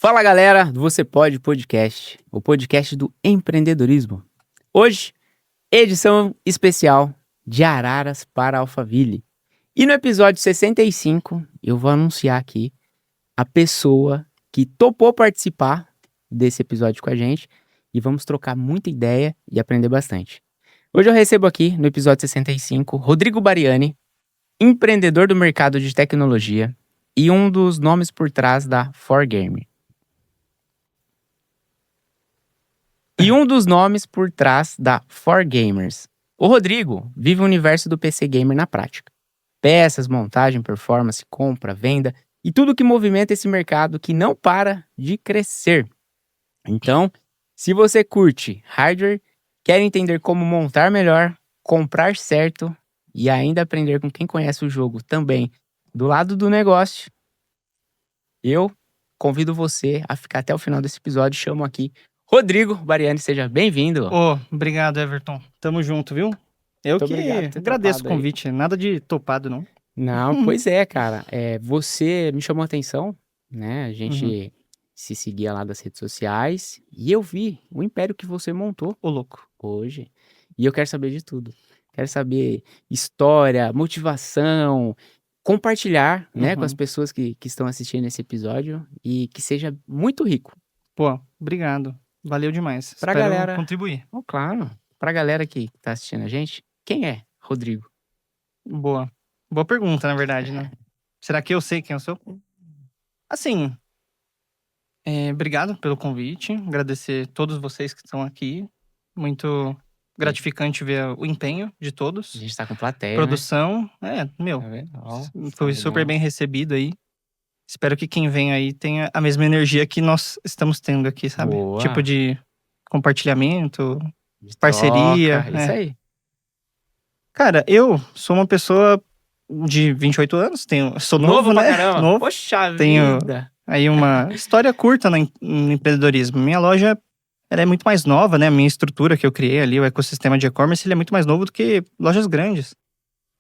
Fala galera do Você Pode Podcast, o podcast do empreendedorismo. Hoje, edição especial de Araras para Alphaville. E no episódio 65, eu vou anunciar aqui a pessoa que topou participar desse episódio com a gente e vamos trocar muita ideia e aprender bastante. Hoje eu recebo aqui, no episódio 65, Rodrigo Bariani, empreendedor do mercado de tecnologia e um dos nomes por trás da 4Gamer. O Rodrigo vive o universo do PC Gamer na prática. Peças, montagem, performance, compra, venda e tudo que movimenta esse mercado que não para de crescer. Então, se você curte hardware, quer entender como montar melhor, comprar certo e ainda aprender com quem conhece o jogo também do lado do negócio, eu convido você a ficar até o final desse episódio. Chamo aqui Rodrigo Bariani, seja bem-vindo. Obrigado, Everton. Tamo junto, viu? Eu Muito que obrigado por ter agradeço o topado aí. convite. Nada de topado, não. Não, pois é, cara. Você me chamou a atenção, né? A gente Uhum. se seguia lá das redes sociais e eu vi o império que você montou Ô, louco. hoje. E eu quero saber de tudo. Quero saber história, motivação, compartilhar, né, com as Uhum. pessoas que estão assistindo esse episódio e que seja muito rico. Pô, obrigado. Valeu demais. Pra Espero galera. contribuir. Oh, claro. Pra galera que tá assistindo a gente, quem é Rodrigo? Boa. Boa pergunta, na verdade, né? Será que eu sei quem eu sou? Assim, obrigado pelo convite. Agradecer todos vocês que estão aqui. Muito gratificante ver o empenho de A todos. gente tá com plateia, Produção, né? meu, Tá vendo? Ó, foi tá super legal. bem recebido aí. Espero que quem vem aí tenha a mesma energia que nós estamos tendo aqui, sabe? Boa. Tipo de compartilhamento, De parceria. troca, isso aí. Cara, eu sou uma pessoa de 28 anos, sou novo, pra né? caramba. Novo. Poxa Tenho vida. aí uma história curta no empreendedorismo. Minha loja, ela é muito mais nova, né? A minha estrutura que eu criei ali, o ecossistema de e-commerce, ele é muito mais novo do que lojas grandes.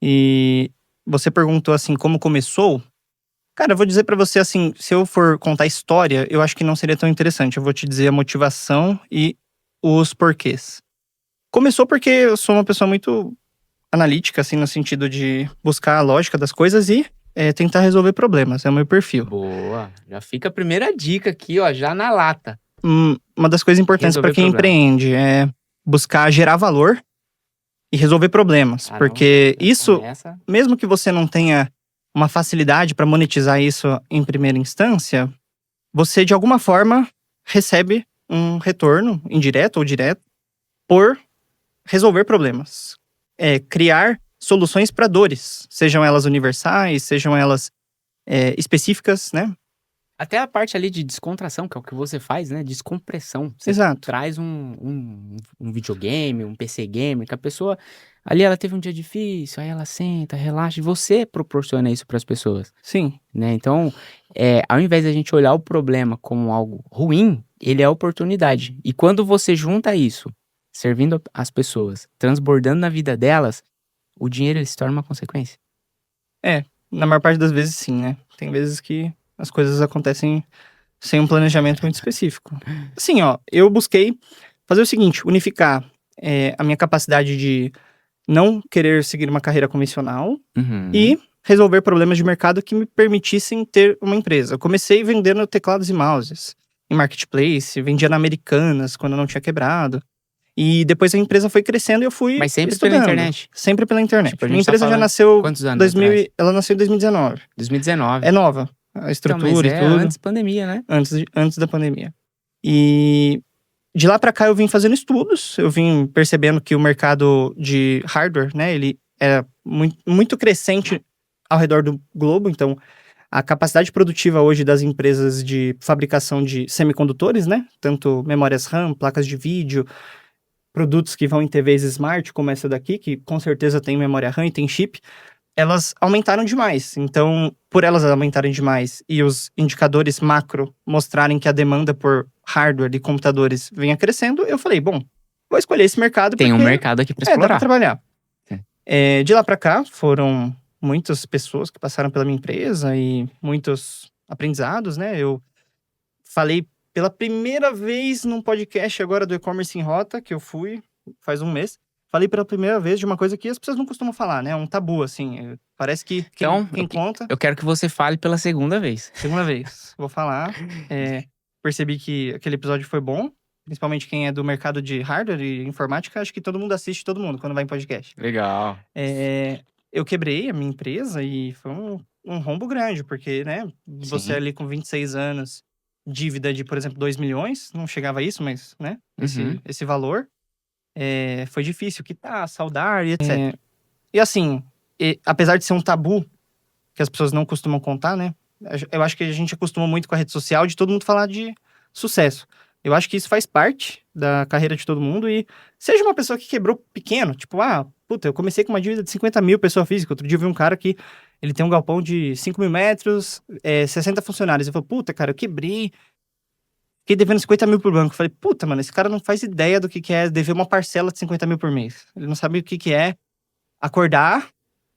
E você perguntou assim, como começou? Cara, eu vou dizer pra você assim, se eu for contar a história, eu acho que não seria tão interessante. Eu vou te dizer a motivação e os porquês. Começou porque eu sou uma pessoa muito analítica, assim, no sentido de buscar a lógica das coisas e tentar resolver problemas. É o meu perfil. Boa. Já fica a primeira dica aqui, ó, já na lata. Uma das coisas importantes Resolver pra quem problema. empreende é buscar gerar valor e resolver problemas. Caramba, Porque já isso, começa. mesmo que você não tenha uma facilidade pra monetizar isso em primeira instância, você de alguma forma recebe um retorno, indireto ou direto, por resolver problemas. Criar soluções para dores, sejam elas universais, sejam elas específicas, né? Até a parte ali de descontração, que é o que você faz, né? Descompressão. Você Exato. traz um videogame, um PC gamer, que a pessoa ali ela teve um dia difícil, aí ela senta, relaxa, e você proporciona isso para as pessoas, Sim, né? Então, ao invés da gente olhar o problema como algo ruim, ele é oportunidade. E quando você junta isso, servindo as pessoas, transbordando na vida delas, o dinheiro ele se torna uma consequência. na maior parte das vezes sim, né? Tem vezes que as coisas acontecem sem um planejamento muito específico. Assim, ó, eu busquei fazer o seguinte, unificar a minha capacidade de não querer seguir uma carreira convencional Uhum. e resolver problemas de mercado que me permitissem ter uma empresa. Eu comecei vendendo teclados e mouses em marketplace, vendia na Americanas quando não tinha quebrado. E depois a empresa foi crescendo e eu fui Mas sempre estudando. pela internet. Sempre pela internet. Tipo, a Minha gente tá empresa já falando nasceu quantos anos atrás? ela nasceu em 2019. 2019. É nova, a Então, estrutura mas e tudo. antes pandemia, né? Antes da pandemia. E de lá pra cá eu vim fazendo estudos, eu vim percebendo que o mercado de hardware, né, ele é muito, muito crescente ao redor do globo, então a capacidade produtiva hoje das empresas de fabricação de semicondutores, né, tanto memórias RAM, placas de vídeo, produtos que vão em TVs smart, como essa daqui, que com certeza tem memória RAM e tem chip, elas aumentaram demais. Então, por elas aumentarem demais e os indicadores macro mostrarem que a demanda por hardware de computadores venha crescendo, eu falei, bom, vou escolher esse mercado Tem um porque mercado aqui pra dá pra explorar. trabalhar. De lá pra cá, foram muitas pessoas que passaram pela minha empresa e muitos aprendizados, né? Eu falei pela primeira vez num podcast agora do E-Commerce em Rota, que eu fui faz um mês. Falei pela primeira vez de uma coisa que as pessoas não costumam falar, né? Um tabu, assim. Parece que Então, quem conta... eu quero que você fale pela segunda vez. Segunda vez, vou falar. Percebi que aquele episódio foi bom. Principalmente quem é do mercado de hardware e informática. Acho que todo mundo assiste todo mundo quando vai em podcast. Legal. Eu quebrei a minha empresa e foi um rombo grande. Porque, né? Você Sim. ali com 26 anos, dívida de, por exemplo, 2 milhões. Não chegava a isso, mas, né? Esse valor. Foi difícil quitar, saldar e etc. E assim, apesar de ser um tabu que as pessoas não costumam contar, né? Eu acho que a gente acostumou muito com a rede social de todo mundo falar de sucesso. Eu acho que isso faz parte da carreira de todo mundo e seja uma pessoa que quebrou pequeno, tipo, puta, eu comecei com uma dívida de 50 mil, pessoa física. Outro dia eu vi um cara que ele tem um galpão de 5 mil metros, 60 funcionários. Eu falei, puta, cara, eu quebrei, fiquei devendo 50 mil pro banco. Eu falei, puta, mano, esse cara não faz ideia do que é dever uma parcela de 50 mil por mês. Ele não sabe o que é acordar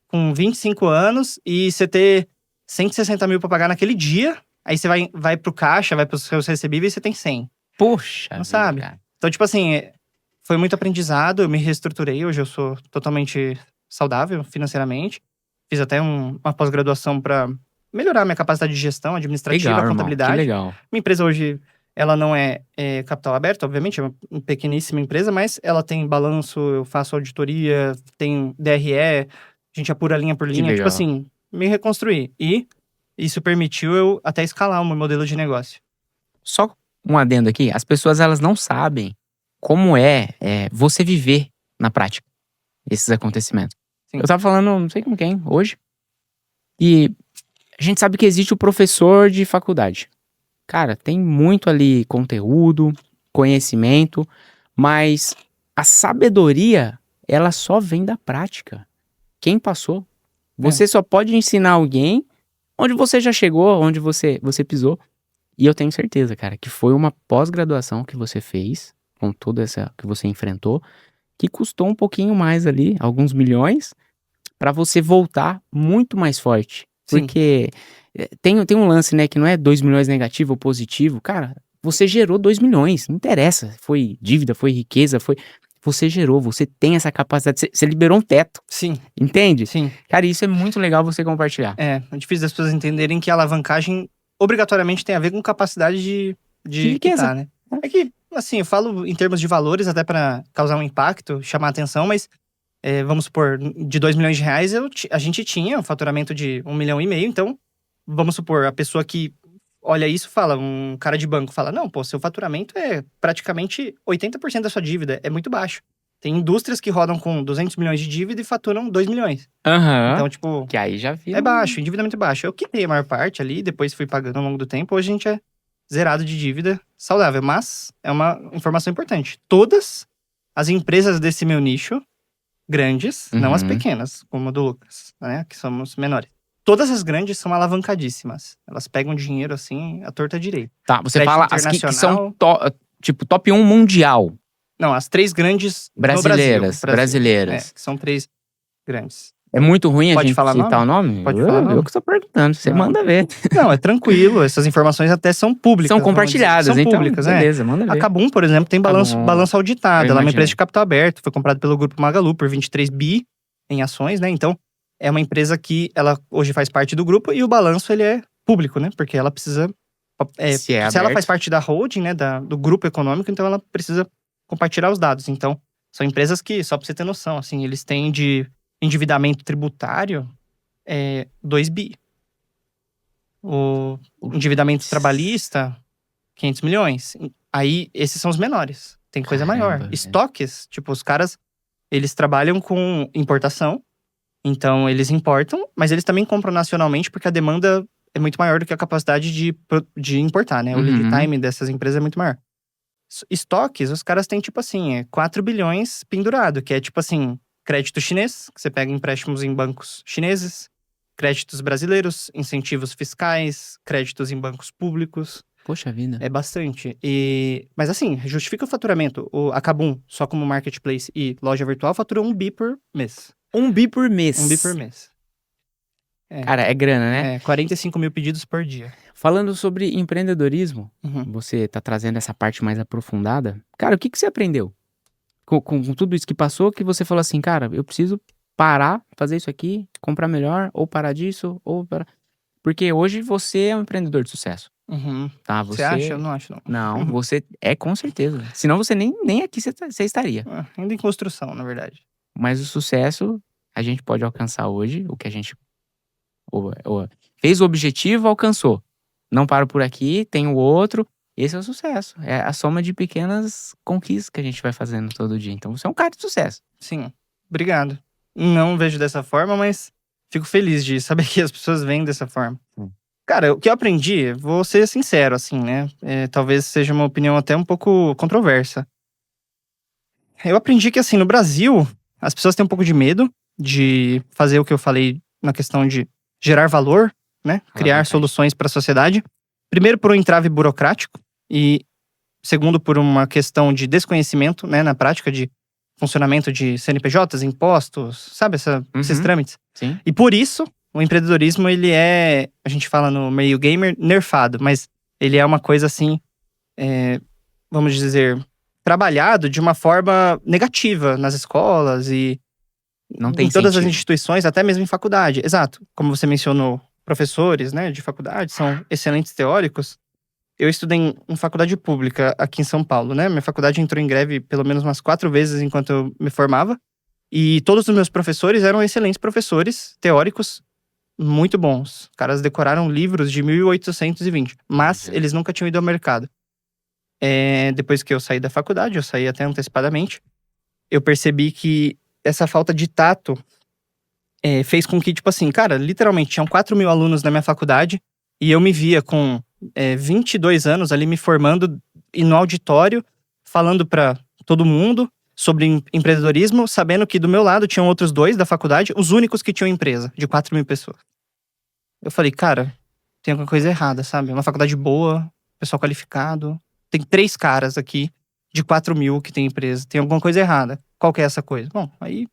com 25 anos e você ter 160 mil pra pagar naquele dia, aí você vai pro caixa, vai pros seus recebíveis e você tem 100. Poxa Não vida, sabe? cara. Então, tipo assim, foi muito aprendizado, eu me reestruturei, hoje eu sou totalmente saudável financeiramente. Fiz até uma pós-graduação pra melhorar minha capacidade de gestão administrativa, Legal, irmão. contabilidade. Que legal. Minha empresa hoje, ela não é capital aberto, obviamente, é uma pequeníssima empresa, mas ela tem balanço, eu faço auditoria, tem DRE, a gente apura linha por linha. legal. Tipo assim, me reconstruir. E isso permitiu eu até escalar o meu modelo de negócio. Só um adendo aqui, as pessoas elas não sabem como é você viver na prática esses acontecimentos. Sim. Eu tava falando, não sei com quem, hoje, e a gente sabe que existe o professor de faculdade. Cara, tem muito ali conteúdo, conhecimento, mas a sabedoria, ela só vem da prática. Quem passou? Você só pode ensinar alguém onde você já chegou, onde você pisou. E eu tenho certeza, cara, que foi uma pós-graduação que você fez, com toda essa que você enfrentou, que custou um pouquinho mais ali, alguns milhões, pra você voltar muito mais forte. Sim. Porque tem um lance, né, que não é 2 milhões negativo ou positivo. Cara, você gerou 2 milhões, não interessa. Foi dívida, foi riqueza, você gerou, você tem essa capacidade, você liberou um teto. Sim. Entende? Sim. Cara, isso é muito legal você compartilhar. É difícil das pessoas entenderem que a alavancagem obrigatoriamente tem a ver com capacidade de riqueza, quitar, né? É que, assim, eu falo em termos de valores até pra causar um impacto, chamar atenção, mas vamos supor, de 2 milhões de reais, a gente tinha um faturamento de 1,5 milhão, então, vamos supor, a pessoa que olha isso fala, um cara de banco fala, não, pô, seu faturamento é praticamente 80% da sua dívida, é muito baixo. Tem indústrias que rodam com 200 milhões de dívida e faturam 2 milhões. Então, tipo, que aí já vira. é baixo, endividamento baixo. Eu quitei a maior parte ali, depois fui pagando ao longo do tempo. Hoje a gente é zerado de dívida saudável. Mas é uma informação importante. Todas as empresas desse meu nicho, grandes, não as pequenas, como a do Lucas, né? Que somos menores. Todas as grandes são alavancadíssimas. Elas pegam dinheiro assim, à torta direita. Tá, você Crédito fala as que são top 1 mundial. Não, as 3 grandes brasileiras. no Brasil. Que são 3 grandes. É muito ruim Pode a gente falar citar o nome? Pode falar nome. Eu que estou perguntando, você manda ver. Não, é tranquilo, essas informações até são públicas. São compartilhadas, são então, públicas, beleza, manda ver. A Kabum, por exemplo, tem balanço auditado. Ela é uma empresa de capital aberto, foi comprada pelo Grupo Magalu por 23 bi em ações, né? Então, é uma empresa que ela hoje faz parte do grupo e o balanço ele é público, né? Porque ela precisa... se ela faz parte da holding, né? Do grupo econômico, então ela precisa compartilhar os dados. Então, são empresas que, só pra você ter noção, assim, eles têm de endividamento tributário 2 bi. O endividamento trabalhista, 500 milhões. Aí, esses são os menores. Tem coisa maior. Estoques, tipo, os caras, eles trabalham com importação. Então, eles importam, mas eles também compram nacionalmente porque a demanda é muito maior do que a capacidade de importar, né? O lead time dessas empresas é muito maior. Estoques, os caras têm, tipo assim, 4 bilhões pendurado, que é, tipo assim, crédito chinês, que você pega empréstimos em bancos chineses, créditos brasileiros, incentivos fiscais, créditos em bancos públicos. Poxa vida. É bastante. Mas assim, justifica o faturamento. A Kabum, só como marketplace e loja virtual, fatura 1 bi por mês. 1 bi por mês? 1 bi por mês. Cara, é grana, né? 45 mil pedidos por dia. Falando sobre empreendedorismo, Uhum. você tá trazendo essa parte mais aprofundada. Cara, o que você aprendeu? Com tudo isso que passou, que você falou assim, cara, eu preciso parar, fazer isso aqui, comprar melhor, ou parar disso, ou parar... Porque hoje você é um empreendedor de sucesso, Uhum. tá? Você acha? Eu não acho, não. Não, você é com certeza. Senão você nem aqui você estaria. Ainda em construção, na verdade. Mas o sucesso a gente pode alcançar hoje, o que a gente fez o objetivo, alcançou. Não paro por aqui, tem o outro. Esse é o sucesso. É a soma de pequenas conquistas que a gente vai fazendo todo dia. Então você é um cara de sucesso. Sim. Obrigado. Não vejo dessa forma, mas fico feliz de saber que as pessoas veem dessa forma. Cara, o que eu aprendi, vou ser sincero, assim, né? Talvez seja uma opinião até um pouco controversa. Eu aprendi que, assim, no Brasil, as pessoas têm um pouco de medo de fazer o que eu falei na questão de gerar valor, né? Criar soluções para a sociedade. Primeiro, por um entrave burocrático. E segundo, por uma questão de desconhecimento, né? Na prática de funcionamento de CNPJs, impostos, sabe? Esses trâmites. Sim. E por isso, o empreendedorismo, ele é, a gente fala no meio gamer, nerfado. Mas ele é uma coisa, assim, vamos dizer, trabalhado de uma forma negativa nas escolas e não tem em todas sentido. as instituições, até mesmo em faculdade. Exato. Como você mencionou, professores, né, de faculdade são excelentes teóricos. Eu estudei em faculdade pública aqui em São Paulo, né? Minha faculdade entrou em greve pelo menos umas 4 vezes enquanto eu me formava. E todos os meus professores eram excelentes professores, teóricos, muito bons. Os caras decoraram livros de 1820, mas eles nunca tinham ido ao mercado. Depois que eu saí da faculdade, eu saí até antecipadamente, eu percebi que essa falta de tato fez com que, tipo assim, cara, literalmente tinham 4 mil alunos na minha faculdade e eu me via com 22 anos ali me formando e no auditório, falando pra todo mundo sobre empreendedorismo, sabendo que do meu lado tinham outros 2 da faculdade, os únicos que tinham empresa, de 4 mil pessoas. Eu falei, cara, tem alguma coisa errada, sabe? É uma faculdade boa, pessoal qualificado. Tem 3 caras aqui de 4 mil que tem empresa. Tem alguma coisa errada. Qual que é essa coisa? Bom, aí...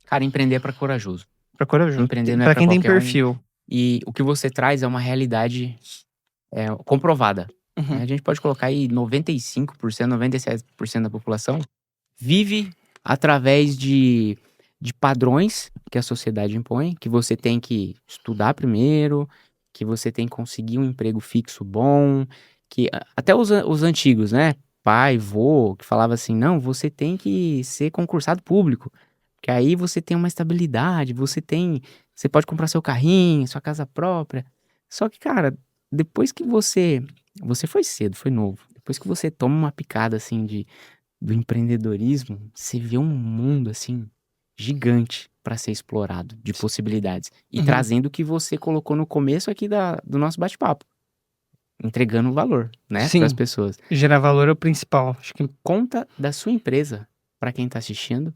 Cara, empreender é pra corajoso. Pra corajoso. Empreender não é pra pra quem tem qualquer perfil. E o que você traz é uma realidade comprovada. Uhum. A gente pode colocar aí 95%, 97% da população vive através de padrões que a sociedade impõe, que você tem que estudar primeiro, que você tem que conseguir um emprego fixo bom, que até os antigos, né? Pai, vô, que falava assim, não, você tem que ser concursado público, que aí você tem uma estabilidade, você pode comprar seu carrinho, sua casa própria. Só que, cara, depois que você foi cedo, foi novo, depois que você toma uma picada, assim, do empreendedorismo, você vê um mundo, assim, gigante para ser explorado, de possibilidades. E trazendo o que você colocou no começo aqui do nosso bate-papo. Entregando valor, né, para as pessoas. Gerar valor é o principal. Acho que conta da sua empresa, para quem tá assistindo,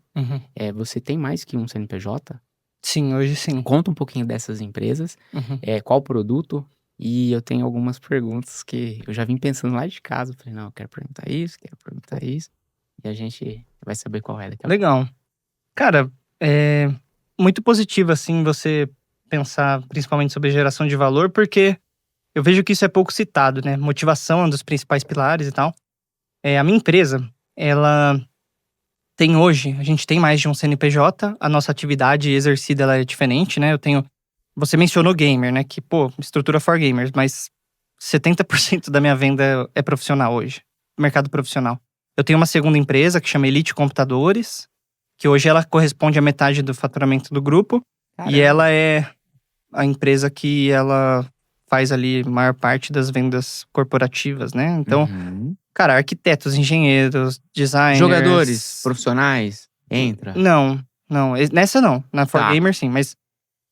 você tem mais que um CNPJ? Sim, hoje sim. Conta um pouquinho dessas empresas, qual produto, e eu tenho algumas perguntas que eu já vim pensando lá de casa. Eu falei, não, eu quero perguntar isso, e a gente vai saber qual é daqui a pouco. Legal. Cara, é muito positivo, assim, você pensar principalmente sobre geração de valor, porque eu vejo que isso é pouco citado, né? Motivação é um dos principais pilares e tal. A minha empresa, ela tem hoje, a gente tem mais de um CNPJ, a nossa atividade exercida ela é diferente, né? Você mencionou gamer, né? Que, estrutura for gamers, mas 70% da minha venda é profissional hoje, mercado profissional. Eu tenho uma segunda empresa que chama Elite Computadores, que hoje ela corresponde à metade do faturamento do grupo. Caramba. E ela é a empresa que ela faz ali a maior parte das vendas corporativas, né? Então, cara, arquitetos, engenheiros, designers... Jogadores profissionais, entra? Não. Nessa não. Na For Gamer, sim. Mas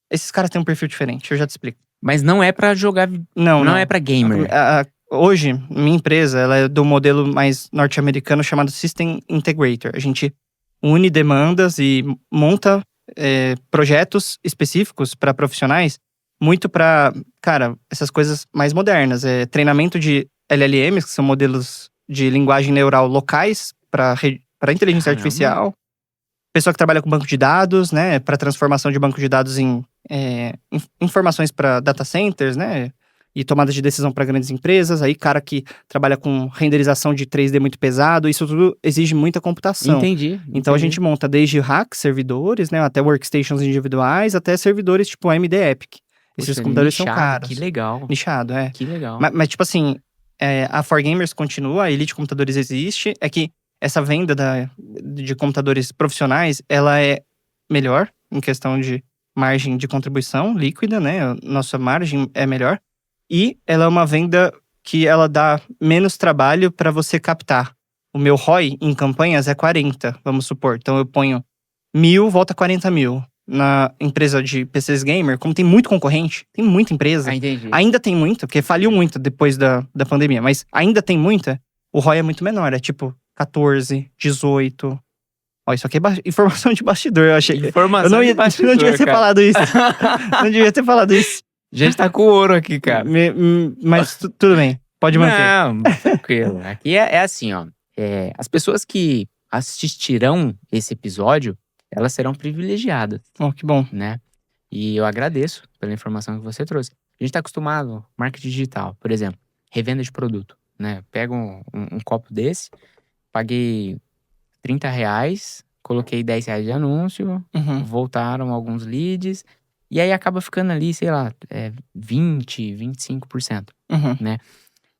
esses caras têm um perfil diferente, eu já te explico. Mas não é pra jogar... Não é pra gamer. Hoje, minha empresa, ela é do modelo mais norte-americano chamado System Integrator. A gente une demandas e monta projetos específicos para profissionais, muito para, cara, essas coisas mais modernas. Treinamento de LLMs, que são modelos de linguagem neural locais para inteligência artificial. Pessoa que trabalha com banco de dados, né, para transformação de banco de dados em informações para data centers, né? E tomada de decisão para grandes empresas. Aí, cara que trabalha com renderização de 3D muito pesado, isso tudo exige muita computação. Entendi. Então, a gente monta desde racks, servidores, né? Até workstations individuais, até servidores tipo AMD Epic. Esses Poxa, computadores são nichado, caros. Que legal. Nichado, é. Que legal. Mas tipo assim, a 4Gamers continua, a Elite Computadores existe. É que essa venda de computadores profissionais, ela é melhor em questão de margem de contribuição líquida, né? Nossa margem é melhor. E ela é uma venda que ela dá menos trabalho para você captar. O meu ROI em campanhas é 40, vamos supor. Então eu ponho 1.000, volta 40 mil. Na empresa de PCs gamer, como tem muito concorrente, tem muita empresa. Entendi. Ainda tem muita, porque faliu muito depois da pandemia. Mas ainda tem muita, o ROI é muito menor. É tipo 14, 18. Ó, isso aqui é informação de bastidor, eu achei. Informação Eu não de bastidor, não devia ter cara. falado isso. Não devia ter falado isso. A gente tá com ouro aqui, cara. Mas tudo bem, pode manter. Não, tranquilo. Aqui é assim, ó. As pessoas que assistirão esse episódio, elas serão privilegiadas, Oh, que bom. né? E eu agradeço pela informação que você trouxe. A gente tá acostumado, marketing digital, por exemplo, revenda de produto, né? Pego um copo desse, paguei R$30, coloquei R$10 de anúncio, Uhum. voltaram alguns leads, e aí acaba ficando ali, sei lá, 20%, 25%. Uhum.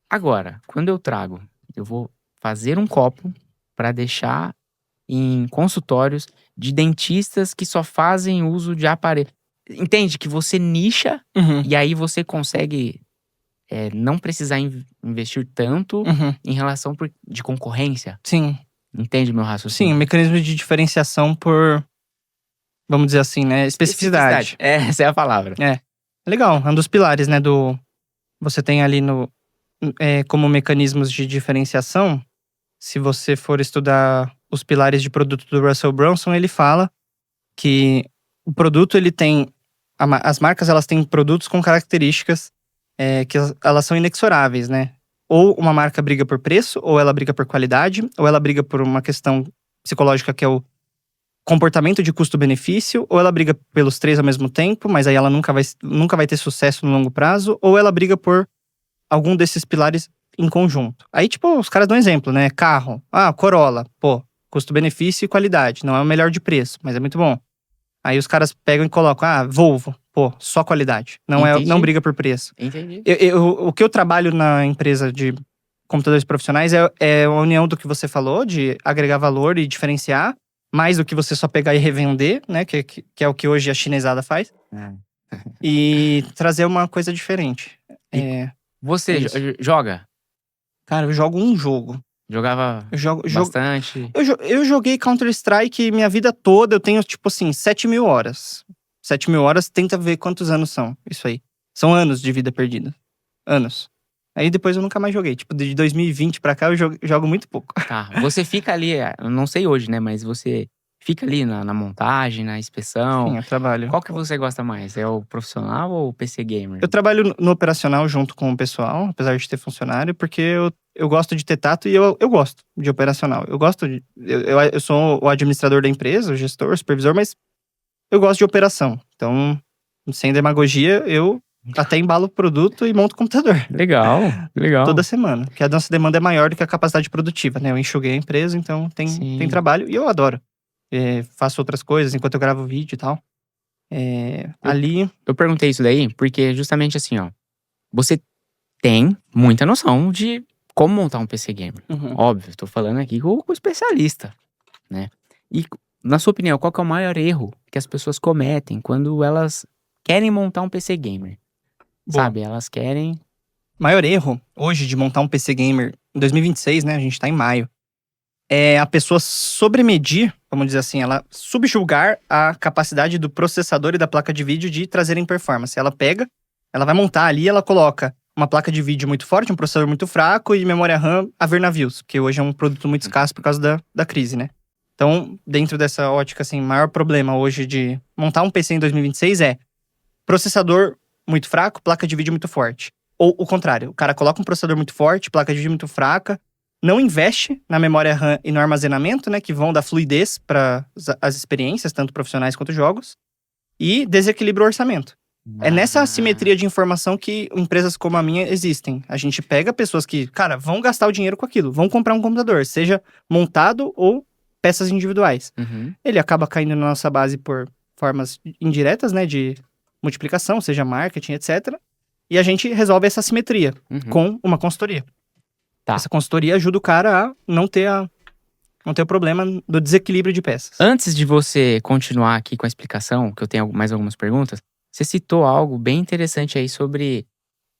Agora, quando eu vou fazer um copo para deixar em consultórios de dentistas que só fazem uso de aparelho. Entende? Que você nicha Uhum. e aí você consegue não precisar investir tanto Uhum. em relação de concorrência. Sim. Entende meu raciocínio? Sim, mecanismo de diferenciação por, vamos dizer assim, né? Especificidade. Essa é a palavra. Legal, é um dos pilares, né? Você tem ali como mecanismos de diferenciação. Se você for estudar os pilares de produto do Russell Brunson, ele fala que o produto, ele tem... As marcas, elas têm produtos com características que elas são inexoráveis, né? Ou uma marca briga por preço, ou ela briga por qualidade, ou ela briga por uma questão psicológica que é o comportamento de custo-benefício, ou ela briga pelos três ao mesmo tempo, mas aí ela nunca vai ter sucesso no longo prazo, ou ela briga por algum desses pilares em conjunto. Aí, tipo, os caras dão exemplo, né? Carro. Corolla. Pô, custo-benefício e qualidade. Não é o melhor de preço, mas é muito bom. Aí os caras pegam e colocam, Volvo. Pô, só qualidade. Não briga por preço. Entendi. O que eu trabalho na empresa de computadores profissionais é a união do que você falou, de agregar valor e diferenciar, mais do que você só pegar e revender, né? Que é o que hoje a chinesada faz. E trazer uma coisa diferente. Você joga? Cara, eu jogo um jogo. Jogava bastante? Eu joguei Counter-Strike minha vida toda. Eu tenho, tipo assim, 7.000 horas. 7.000 horas, tenta ver quantos anos são. Isso aí. São anos de vida perdida. Anos. Aí depois eu nunca mais joguei. Tipo, de 2020 pra cá eu jogo muito pouco. Tá. Você fica ali, eu não sei hoje, né? Mas você fica ali na montagem, na inspeção. Sim, eu trabalho. Qual que você gosta mais? É o profissional ou o PC gamer? Eu trabalho no operacional junto com o pessoal, apesar de ter funcionário, porque eu gosto de ter tato e eu gosto de operacional. Eu gosto de... Eu sou o administrador da empresa, o gestor, o supervisor, mas eu gosto de operação. Então, sem demagogia, eu até embalo o produto e monto o computador. Legal. Toda semana. Porque a nossa demanda é maior do que a capacidade produtiva, né? Eu enxuguei a empresa, então tem trabalho. E eu adoro. Faço outras coisas enquanto eu gravo vídeo e tal. Eu perguntei isso daí porque justamente assim, ó. Você tem muita noção de como montar um PC gamer. Uhum. Óbvio, tô falando aqui com o especialista, né? E, na sua opinião, qual que é o maior erro que as pessoas cometem quando elas querem montar um PC gamer? Sabe, elas querem... Maior erro, hoje, de montar um PC gamer em 2026, né? A gente tá em maio. É a pessoa sobremedir, vamos dizer assim, ela subjugar a capacidade do processador e da placa de vídeo de trazerem performance. Ela vai montar ali, ela coloca uma placa de vídeo muito forte, um processador muito fraco e memória RAM a ver navios, porque hoje é um produto muito escasso por causa da crise, né? Então, dentro dessa ótica, assim, o maior problema hoje de montar um PC em 2026 é processador muito fraco, placa de vídeo muito forte. Ou o contrário, o cara coloca um processador muito forte, placa de vídeo muito fraca, não investe na memória RAM e no armazenamento, né, que vão dar fluidez para as experiências, tanto profissionais quanto jogos. e desequilibra o orçamento. É nessa assimetria de informação que empresas como a minha existem. A gente pega pessoas que, cara, vão gastar o dinheiro com aquilo, vão comprar um computador, seja montado ou peças individuais. Uhum. Ele acaba caindo na nossa base por formas indiretas, né, de multiplicação, seja marketing, etc. E a gente resolve essa assimetria com uma consultoria. Tá. Essa consultoria ajuda o cara a não ter o problema do desequilíbrio de peças. Antes de você continuar aqui com a explicação, que eu tenho mais algumas perguntas, você citou algo bem interessante aí sobre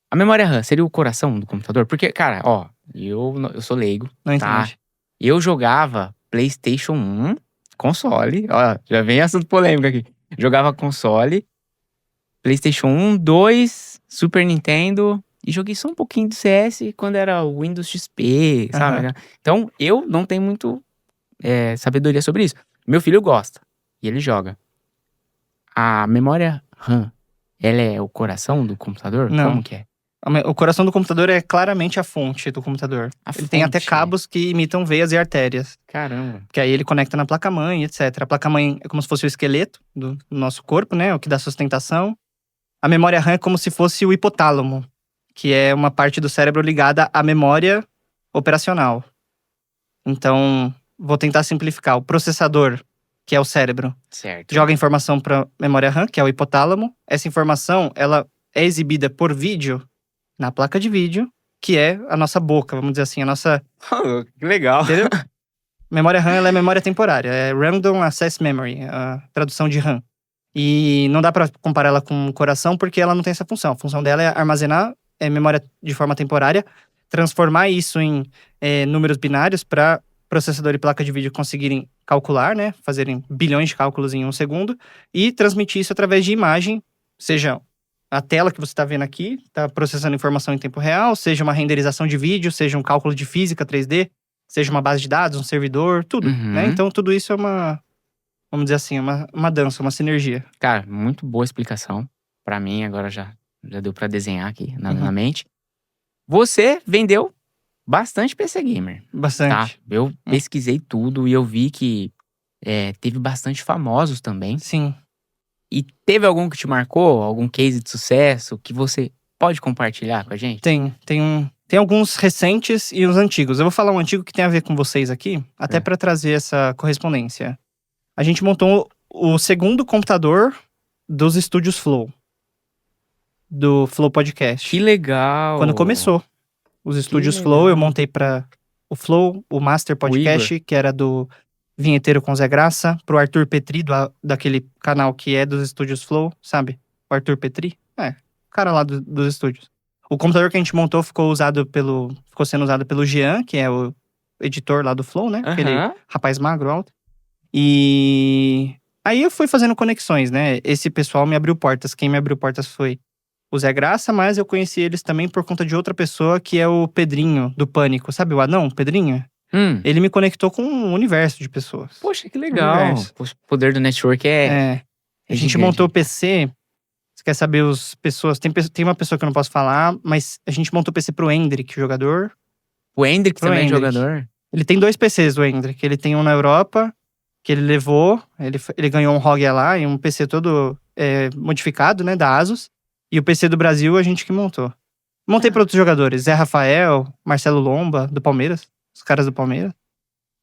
a memória RAM. Seria o coração do computador? Porque, cara, ó, eu sou leigo, Não tá? entendi. Eu jogava PlayStation 1, console, ó, já vem assunto polêmico aqui. Jogava console, PlayStation 1, 2, Super Nintendo e joguei só um pouquinho do CS quando era o Windows XP, sabe? Aham. Então, eu não tenho muito sabedoria sobre isso. Meu filho gosta e ele joga. A memória RAM, ela é o coração do computador? Não. Como que é? O coração do computador é claramente a fonte do computador. Ele tem até cabos que imitam veias e artérias. Caramba. Que aí ele conecta na placa-mãe, etc. A placa-mãe é como se fosse o esqueleto do nosso corpo, né? O que dá sustentação. A memória RAM é como se fosse o hipotálamo, que é uma parte do cérebro ligada à memória operacional. Então, vou tentar simplificar. O processador, que é o cérebro, Certo. joga informação para memória RAM, que é o hipotálamo. Essa informação, ela é exibida por vídeo na placa de vídeo, que é a nossa boca, vamos dizer assim, a nossa... Que legal. Entendeu? Memória RAM, ela é memória temporária, é Random Access Memory, a tradução de RAM. E não dá para comparar ela com o coração, porque ela não tem essa função. A função dela é armazenar memória de forma temporária, transformar isso em números binários para processador e placa de vídeo conseguirem calcular, né? Fazerem bilhões de cálculos em um segundo, e transmitir isso através de imagem, seja a tela que você está vendo aqui, está processando informação em tempo real, seja uma renderização de vídeo, seja um cálculo de física 3D, seja uma base de dados, um servidor, tudo, né? Então, tudo isso é vamos dizer assim, uma dança, uma sinergia. Cara, muito boa explicação. Pra mim, agora já deu pra desenhar aqui na mente. Você vendeu bastante PC Gamer. Bastante. Tá? Eu pesquisei tudo e eu vi que teve bastante famosos também. Sim. E teve algum que te marcou? Algum case de sucesso que você pode compartilhar com a gente? Tem alguns recentes e uns antigos. Eu vou falar um antigo que tem a ver com vocês aqui, até para trazer essa correspondência. A gente montou o segundo computador dos estúdios Flow. Do Flow Podcast. Que legal! Quando começou os estúdios Flow, eu montei para o Flow, o Master Podcast, que era do Vinheteiro com Zé Graça, pro Arthur Petri, daquele canal que é dos estúdios Flow, sabe? O Arthur Petri. O cara lá dos estúdios. O computador que a gente montou ficou sendo usado pelo Jean, que é o editor lá do Flow, né? Aquele rapaz magro, alto. E aí eu fui fazendo conexões, né? Esse pessoal me abriu portas. Quem me abriu portas foi o Zé Graça, mas eu conheci eles também por conta de outra pessoa, que é o Pedrinho, do Pânico. Sabe o anão, Pedrinho? Ele me conectou com um universo de pessoas. Poxa, que legal. O poder do network a gente montou o PC. Você quer saber as pessoas? Tem uma pessoa que eu não posso falar, mas a gente montou o PC pro Hendrick, jogador. O Hendrick também é jogador? Ele tem 2 PCs, o Hendrick. Ele tem um na Europa, que ele levou. Ele ganhou um ROG lá, e um PC todo modificado, né, da Asus. E o PC do Brasil, a gente que montou. Montei para outros jogadores. Zé Rafael, Marcelo Lomba, do Palmeiras. Os caras do Palmeiras.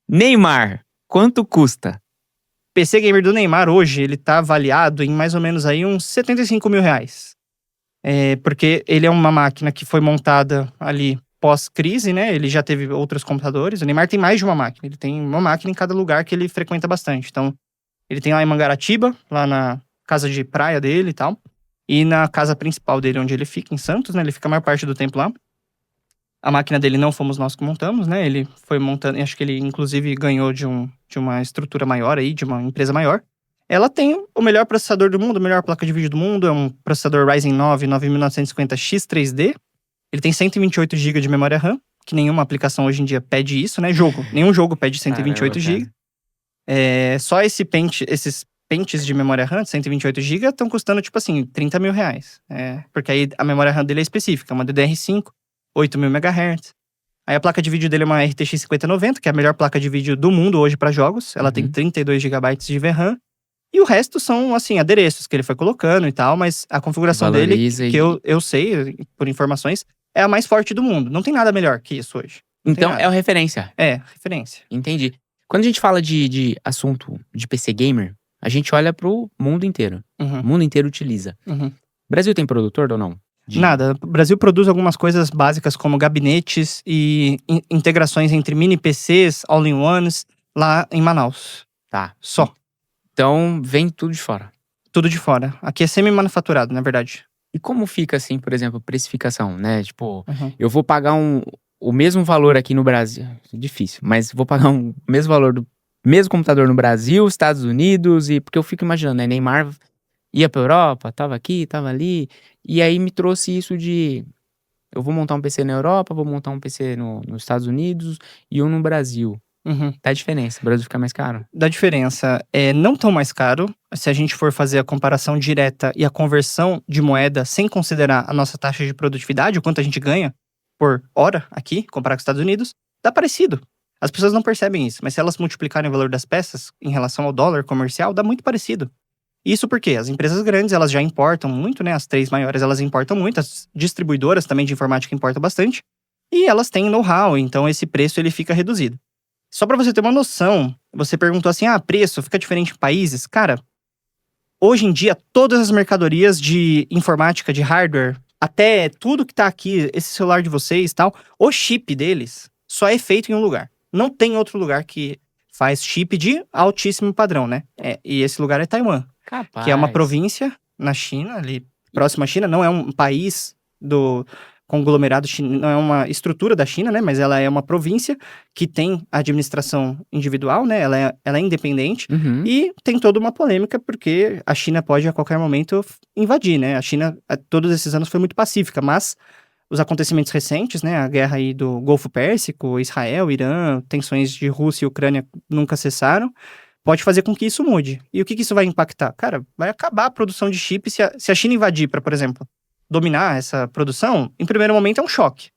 Neymar, quanto custa? PC Gamer do Neymar hoje, ele tá avaliado em mais ou menos aí uns 75 mil reais. Porque ele é uma máquina que foi montada ali pós-crise, né? Ele já teve outros computadores. O Neymar tem mais de uma máquina. Ele tem uma máquina em cada lugar que ele frequenta bastante. Então, ele tem lá em Mangaratiba, lá na casa de praia dele e tal. E na casa principal dele, onde ele fica, em Santos, né? Ele fica a maior parte do tempo lá. A máquina dele não fomos nós que montamos, né? Ele foi montando, acho que ele inclusive ganhou de uma estrutura maior aí, de uma empresa maior. Ela tem o melhor processador do mundo, a melhor placa de vídeo do mundo. É um processador Ryzen 9 9950X 3D. Ele tem 128 GB de memória RAM, que nenhuma aplicação hoje em dia pede isso, né? Nenhum jogo pede 128 GB. Só esses pentes de memória RAM de 128 GB estão custando, tipo assim, 30 mil reais. Porque aí a memória RAM dele é específica, uma DDR5, 8.000 MHz. Aí a placa de vídeo dele é uma RTX 5090, que é a melhor placa de vídeo do mundo hoje para jogos. Ela tem 32 GB de VRAM. E o resto são, assim, adereços que ele foi colocando e tal, mas a configuração dele, Valoriza que eu sei, por informações, é a mais forte do mundo. Não tem nada melhor que isso hoje. Não tem Então, nada. é a referência. É, referência. Entendi. Quando a gente fala de assunto de PC Gamer, a gente olha pro mundo inteiro. O Uhum, mundo inteiro utiliza. uhum. Brasil tem produtor ou não? Nada. O Brasil produz algumas coisas básicas como gabinetes e integrações entre mini PCs, all-in-ones, lá em Manaus. Tá. Só. Então, vem tudo de fora. Tudo de fora. Aqui é semi-manufaturado, na verdade. E como fica, assim, por exemplo, precificação, né? Tipo, Uhum. eu vou pagar o mesmo valor aqui no Brasil. Difícil, mas vou pagar o mesmo valor do mesmo computador no Brasil, Estados Unidos, e porque eu fico imaginando, né? Neymar ia pra Europa, tava aqui, tava ali, e aí me trouxe isso de eu vou montar um PC na Europa, vou montar um PC nos Estados Unidos e um no Brasil. Uhum. Dá diferença, o Brasil fica mais caro? Da diferença é não tão mais caro, se a gente for fazer a comparação direta e a conversão de moeda sem considerar a nossa taxa de produtividade, o quanto a gente ganha por hora aqui, comparar com os Estados Unidos, dá parecido. As pessoas não percebem isso, mas se elas multiplicarem o valor das peças em relação ao dólar comercial, dá muito parecido. Isso porque as empresas grandes, elas já importam muito, né? As 3 maiores, elas importam muito, as distribuidoras também de informática importam bastante, e elas têm know-how, então esse preço ele fica reduzido. Só pra você ter uma noção, você perguntou assim, preço fica diferente em países? Cara, hoje em dia, todas as mercadorias de informática, de hardware, até tudo que tá aqui, esse celular de vocês e tal, o chip deles só é feito em um lugar. Não tem outro lugar que faz chip de altíssimo padrão, né? E esse lugar é Taiwan, Capaz. que é uma província na China, ali próxima à China, não é um país do conglomerado chinês, não é uma estrutura da China, né? Mas ela é uma província que tem administração individual, né? Ela é independente. Uhum. E tem toda uma polêmica porque a China pode a qualquer momento invadir, né? A China, todos esses anos, foi muito pacífica, mas os acontecimentos recentes, né? A guerra aí do Golfo Pérsico, Israel, Irã, tensões de Rússia e Ucrânia nunca cessaram, pode fazer com que isso mude. E o que isso vai impactar? Cara, vai acabar a produção de chip se a China invadir, por exemplo, dominar essa produção, em primeiro momento é um choque.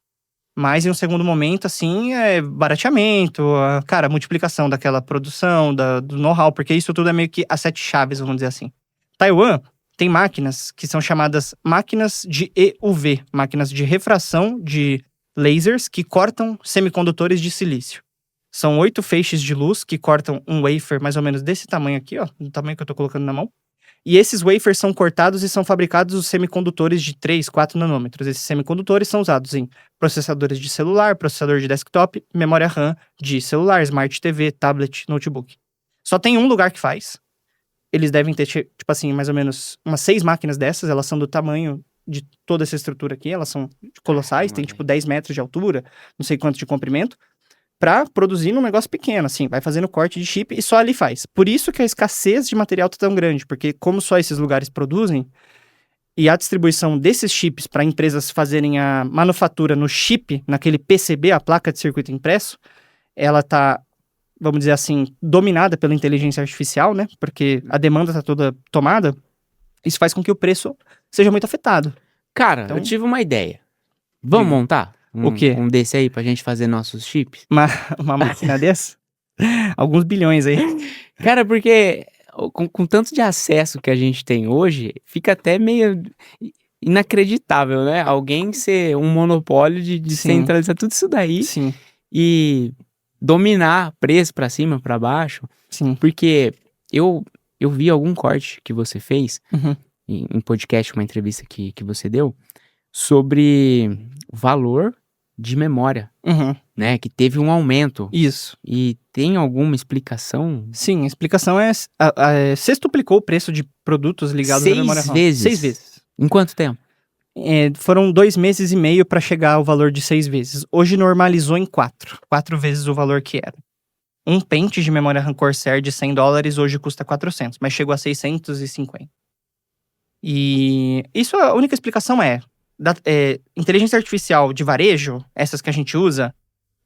Mas em um segundo momento, assim, é barateamento, a multiplicação daquela produção, do know-how, porque isso tudo é meio que as 7 chaves, vamos dizer assim. Taiwan tem máquinas que são chamadas máquinas de EUV, máquinas de refração de lasers que cortam semicondutores de silício. São 8 feixes de luz que cortam um wafer mais ou menos desse tamanho aqui, ó, do tamanho que eu tô colocando na mão. E esses wafers são cortados e são fabricados os semicondutores de 3, 4 nanômetros. Esses semicondutores são usados em processadores de celular, processador de desktop, memória RAM de celular, Smart TV, tablet, notebook. Só tem um lugar que faz. Eles devem ter, tipo assim, mais ou menos umas 6 máquinas dessas. Elas são do tamanho de toda essa estrutura aqui. Elas são colossais, tem tipo 10 metros de altura, não sei quanto de comprimento. Pra produzir num negócio pequeno, assim, vai fazendo corte de chip e só ali faz. Por isso que a escassez de material tá tão grande, porque como só esses lugares produzem, e a distribuição desses chips para empresas fazerem a manufatura no chip, naquele PCB, a placa de circuito impresso, ela tá, vamos dizer assim, dominada pela inteligência artificial, né? Porque a demanda tá toda tomada, isso faz com que o preço seja muito afetado. Cara, Então, eu tive uma ideia. Vamos diga. montar? O quê? Um desse aí pra gente fazer nossos chips? Uma máquina dessa? Alguns bilhões aí. Cara, porque com tanto de acesso que a gente tem hoje, fica até meio inacreditável, né? Alguém ser um monopólio de Sim. centralizar tudo isso daí Sim, e dominar preço pra cima, pra baixo. sim. Porque eu vi algum corte que você fez Uhum. em podcast, uma entrevista que você deu, sobre o valor de memória, Uhum. né? Que teve um aumento. Isso. E tem alguma explicação? Sim, a explicação é sextuplicou o preço de produtos ligados à memória 6 RAM. vezes? 6 vezes. Em quanto tempo? Foram 2 meses e meio para chegar ao valor de 6 vezes. Hoje normalizou em 4. 4 vezes o valor que era. Um pente de memória RAM Corsair de $100 hoje custa 400, mas chegou a 650. E isso, a única explicação é inteligência artificial de varejo, essas que a gente usa,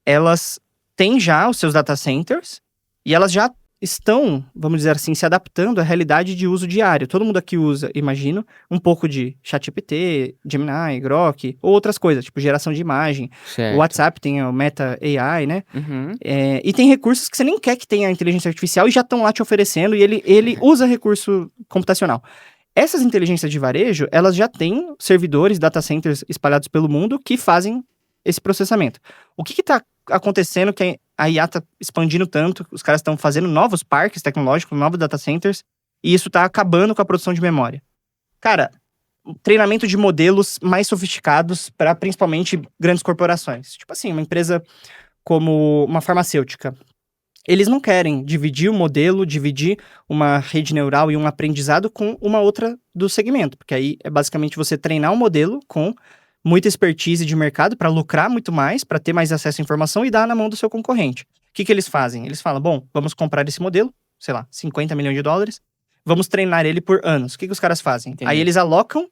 elas têm já os seus data centers e elas já estão, vamos dizer assim, se adaptando à realidade de uso diário. Todo mundo aqui usa, imagino, um pouco de ChatGPT, Gemini, Grok, ou outras coisas, tipo geração de imagem. Certo. O WhatsApp tem o Meta AI, né? Uhum. E tem recursos que você nem quer que tenha inteligência artificial e já estão lá te oferecendo, e ele usa recurso computacional. Essas inteligências de varejo, elas já têm servidores, data centers espalhados pelo mundo que fazem esse processamento. O que está acontecendo que a IA está expandindo tanto, os caras estão fazendo novos parques tecnológicos, novos data centers, e isso está acabando com a produção de memória. Cara, treinamento de modelos mais sofisticados para principalmente grandes corporações. Tipo assim, uma empresa como uma farmacêutica. Eles não querem dividir o modelo, dividir uma rede neural e um aprendizado com uma outra do segmento, porque aí é basicamente você treinar um modelo com muita expertise de mercado para lucrar muito mais, para ter mais acesso à informação e dar na mão do seu concorrente. O que eles fazem? Eles falam, bom, vamos comprar esse modelo, sei lá, 50 milhões de dólares, vamos treinar ele por anos. O que os caras fazem? Entendi. Aí eles alocam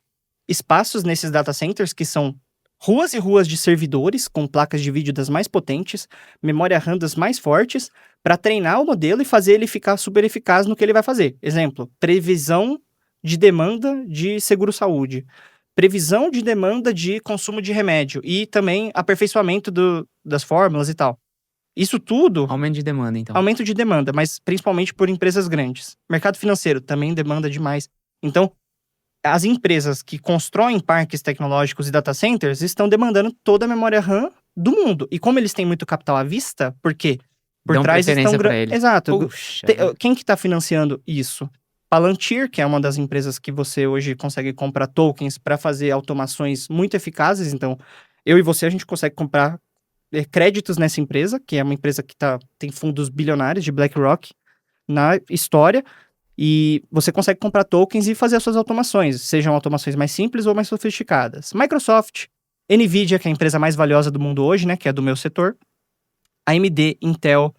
espaços nesses data centers que são ruas e ruas de servidores com placas de vídeo das mais potentes, memória RAM das mais fortes, para treinar o modelo e fazer ele ficar super eficaz no que ele vai fazer. Exemplo, previsão de demanda de seguro-saúde, previsão de demanda de consumo de remédio e também aperfeiçoamento das fórmulas e tal. Isso tudo... Aumento de demanda, então. Aumento de demanda, mas principalmente por empresas grandes. Mercado financeiro também demanda demais. Então, as empresas que constroem parques tecnológicos e data centers estão demandando toda a memória RAM do mundo. E como eles têm muito capital à vista, por quê? Por Dão trás preferência estão... pra eles. Exato. Puxa. Quem que está financiando isso? Palantir, que é uma das empresas que você hoje consegue comprar tokens para fazer automações muito eficazes. Então, eu e você, a gente consegue comprar créditos nessa empresa, que é uma empresa que tem fundos bilionários de BlackRock na história. E você consegue comprar tokens e fazer as suas automações, sejam automações mais simples ou mais sofisticadas. Microsoft, Nvidia, que é a empresa mais valiosa do mundo hoje, né, que é do meu setor. AMD, Intel,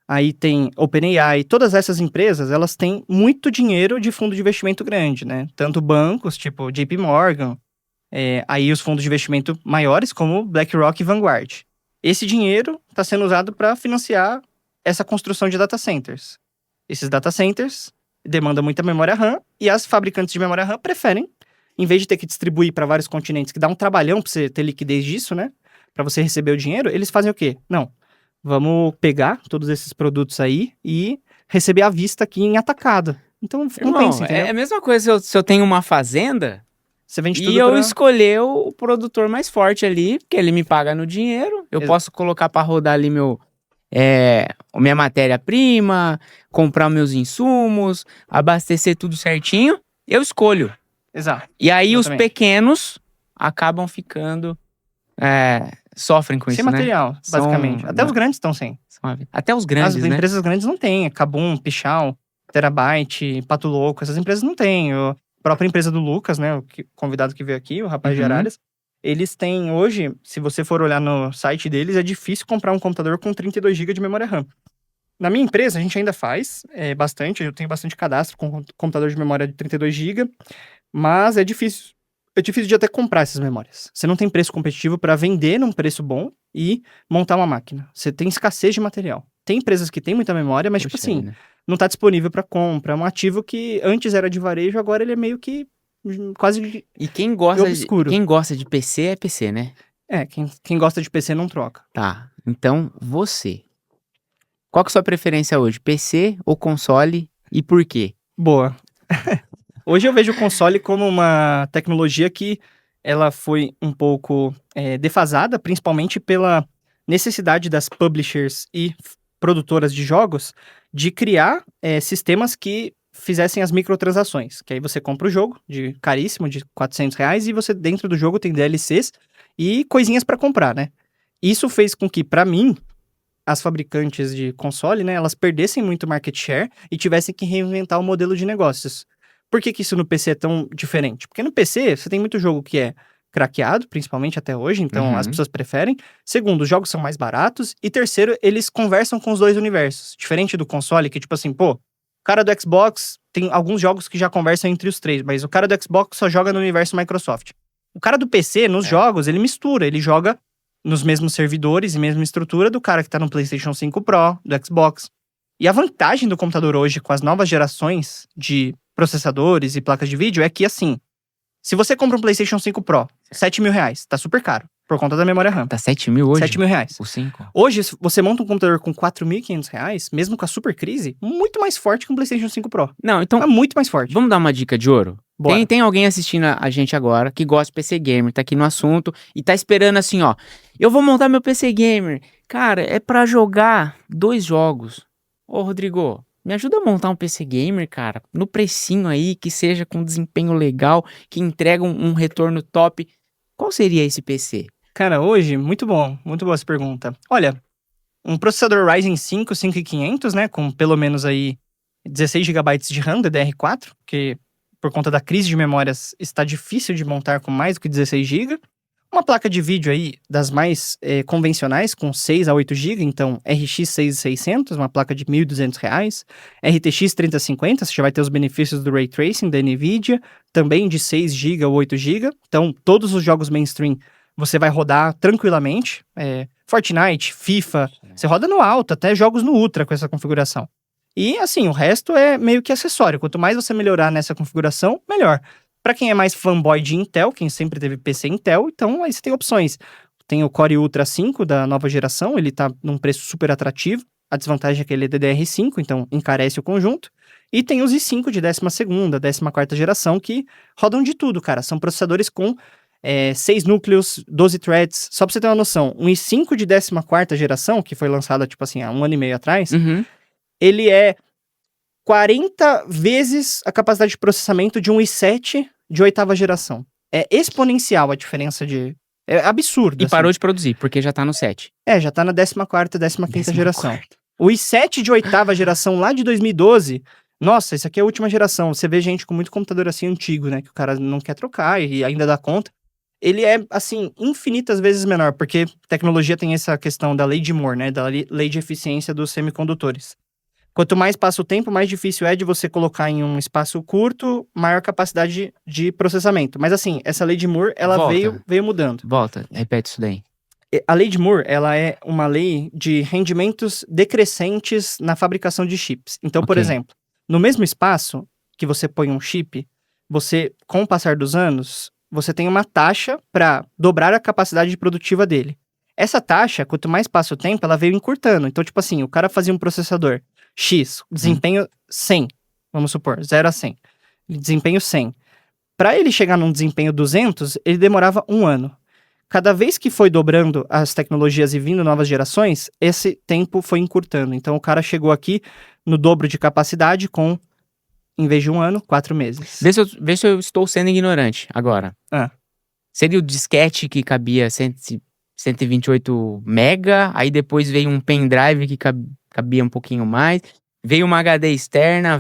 aí tem OpenAI. Todas essas empresas, elas têm muito dinheiro de fundo de investimento grande, né? Tanto bancos, tipo JP Morgan, aí os fundos de investimento maiores, como BlackRock e Vanguard. Esse dinheiro está sendo usado para financiar essa construção de data centers. Esses data centers demanda muita memória RAM, e as fabricantes de memória RAM preferem, em vez de ter que distribuir para vários continentes, que dá um trabalhão para você ter liquidez disso, né? Para você receber o dinheiro, eles fazem o quê? Não, vamos pegar todos esses produtos aí e receber à vista aqui em atacado. Então, compensa, entendeu? É a mesma coisa se eu tenho uma fazenda Você vende e tudo eu pra... escolher o produtor mais forte ali, porque ele me paga no dinheiro, eu posso colocar para rodar ali minha matéria-prima, comprar meus insumos, abastecer tudo certinho, eu escolho. Exato. E aí Exatamente. os pequenos acabam ficando... sofrem com Sem isso, material, né? basicamente. Até os grandes estão sem. Até os grandes, As né? empresas grandes não têm. Kabum, Pichau, Terabyte, Pato Louco, essas empresas não têm. A própria empresa do Lucas, né, o convidado que veio aqui, o rapaz de Araras, eles têm hoje, se você for olhar no site deles, é difícil comprar um computador com 32 GB de memória RAM. Na minha empresa, a gente ainda faz bastante, eu tenho bastante cadastro com computador de memória de 32 GB, mas é difícil de até comprar essas memórias. Você não tem preço competitivo para vender num preço bom e montar uma máquina. Você tem escassez de material. Tem empresas que têm muita memória, mas tipo assim, não está disponível para compra. É um ativo que antes era de varejo, agora ele é meio que quase E quem gosta obscuro. Quem gosta de PC é PC, né? Quem gosta de PC não troca. Tá, então você. Qual que é a sua preferência hoje? PC ou console e por quê? Boa. Hoje eu vejo o console como uma tecnologia que ela foi um pouco defasada, principalmente pela necessidade das publishers e produtoras de jogos de criar sistemas que fizessem as microtransações. Que aí você compra o jogo caríssimo, de R$400, e você dentro do jogo tem DLCs e coisinhas para comprar, né? Isso fez com que, para mim, as fabricantes de console, né, elas perdessem muito market share e tivessem que reinventar o modelo de negócios. Por que isso no PC é tão diferente? Porque no PC você tem muito jogo que é craqueado, principalmente até hoje, então as pessoas preferem. Segundo, os jogos são mais baratos. E terceiro, eles conversam com os dois universos. Diferente do console, que tipo assim, o cara do Xbox tem alguns jogos que já conversam entre os três, mas o cara do Xbox só joga no universo Microsoft. O cara do PC, nos jogos, ele mistura, ele joga nos mesmos servidores e mesma estrutura do cara que tá no PlayStation 5 Pro, do Xbox. E a vantagem do computador hoje com as novas gerações de processadores e placas de vídeo é que, assim, se você compra um PlayStation 5 Pro, R$7.000, tá super caro, por conta da memória RAM. Tá 7 mil hoje? R$7.000. O 5? Hoje, se você monta um computador com R$4.500, mesmo com a super crise, muito mais forte que um PlayStation 5 Pro. Não, então, É muito mais forte. vamos dar uma dica de ouro? Bora. Tem alguém assistindo a gente agora que gosta de PC Gamer, tá aqui no assunto e tá esperando assim, ó. Eu vou montar meu PC Gamer. Cara, é pra jogar 2 jogos. Ô, Rodrigo, me ajuda a montar um PC Gamer, cara. No precinho aí, que seja com desempenho legal, que entrega um retorno top. Qual seria esse PC? Cara, hoje, muito boa essa pergunta. Olha, um processador Ryzen 5 5500, né, com pelo menos aí 16 GB de RAM DDR4, que por conta da crise de memórias está difícil de montar com mais do que 16 GB. Uma placa de vídeo aí das mais convencionais, com 6 a 8 GB, então RX 6600, uma placa de R$1.200. RTX 3050, você já vai ter os benefícios do Ray Tracing da NVIDIA, também de 6 GB ou 8 GB. Então, todos os jogos mainstream você vai rodar tranquilamente. Fortnite, FIFA, você roda no alto, até jogos no Ultra com essa configuração. E, assim, o resto é meio que acessório. Quanto mais você melhorar nessa configuração, melhor. Para quem é mais fanboy de Intel, quem sempre teve PC Intel, então aí você tem opções. Tem o Core Ultra 5 da nova geração, ele tá num preço super atrativo. A desvantagem é que ele é DDR5, então encarece o conjunto. E tem os i5 de 12ª, 14ª geração, que rodam de tudo, cara. São processadores com 6 núcleos, 12 threads. Só pra você ter uma noção, um i5 de 14ª geração, que foi lançado, tipo assim, há 1 ano e meio atrás, ele é 40 vezes a capacidade de processamento de um i7 de 8ª geração. É exponencial a diferença de... É absurdo. E parou de produzir, porque já tá no 7. Já tá na 14ª, 15ª geração. O i7 de 8ª geração lá de 2012... Nossa, isso aqui é a última geração. Você vê gente com muito computador assim antigo, né? Que o cara não quer trocar e ainda dá conta. Ele é, assim, infinitas vezes menor, porque tecnologia tem essa questão da lei de Moore, né? Da lei de eficiência dos semicondutores. Quanto mais passa o tempo, mais difícil é de você colocar em um espaço curto, maior capacidade de processamento. Mas assim, essa lei de Moore, ela veio mudando. Volta, repete isso daí. A lei de Moore, ela é uma lei de rendimentos decrescentes na fabricação de chips. Então, por exemplo, no mesmo espaço que você põe um chip, você, com o passar dos anos, você tem uma taxa para dobrar a capacidade produtiva dele. Essa taxa, quanto mais passa o tempo, ela veio encurtando. Então, tipo assim, o cara fazia um processador X, desempenho 100, vamos supor, 0 a 100. Desempenho 100. Para ele chegar num desempenho 200, ele demorava 1 ano. Cada vez que foi dobrando as tecnologias e vindo novas gerações, esse tempo foi encurtando. Então, o cara chegou aqui no dobro de capacidade com, em vez de 1 ano, 4 meses. Vê se eu estou sendo ignorante agora. Seria o disquete que cabia 128 mega, aí depois veio um pendrive que cabia um pouquinho mais, veio uma HD externa,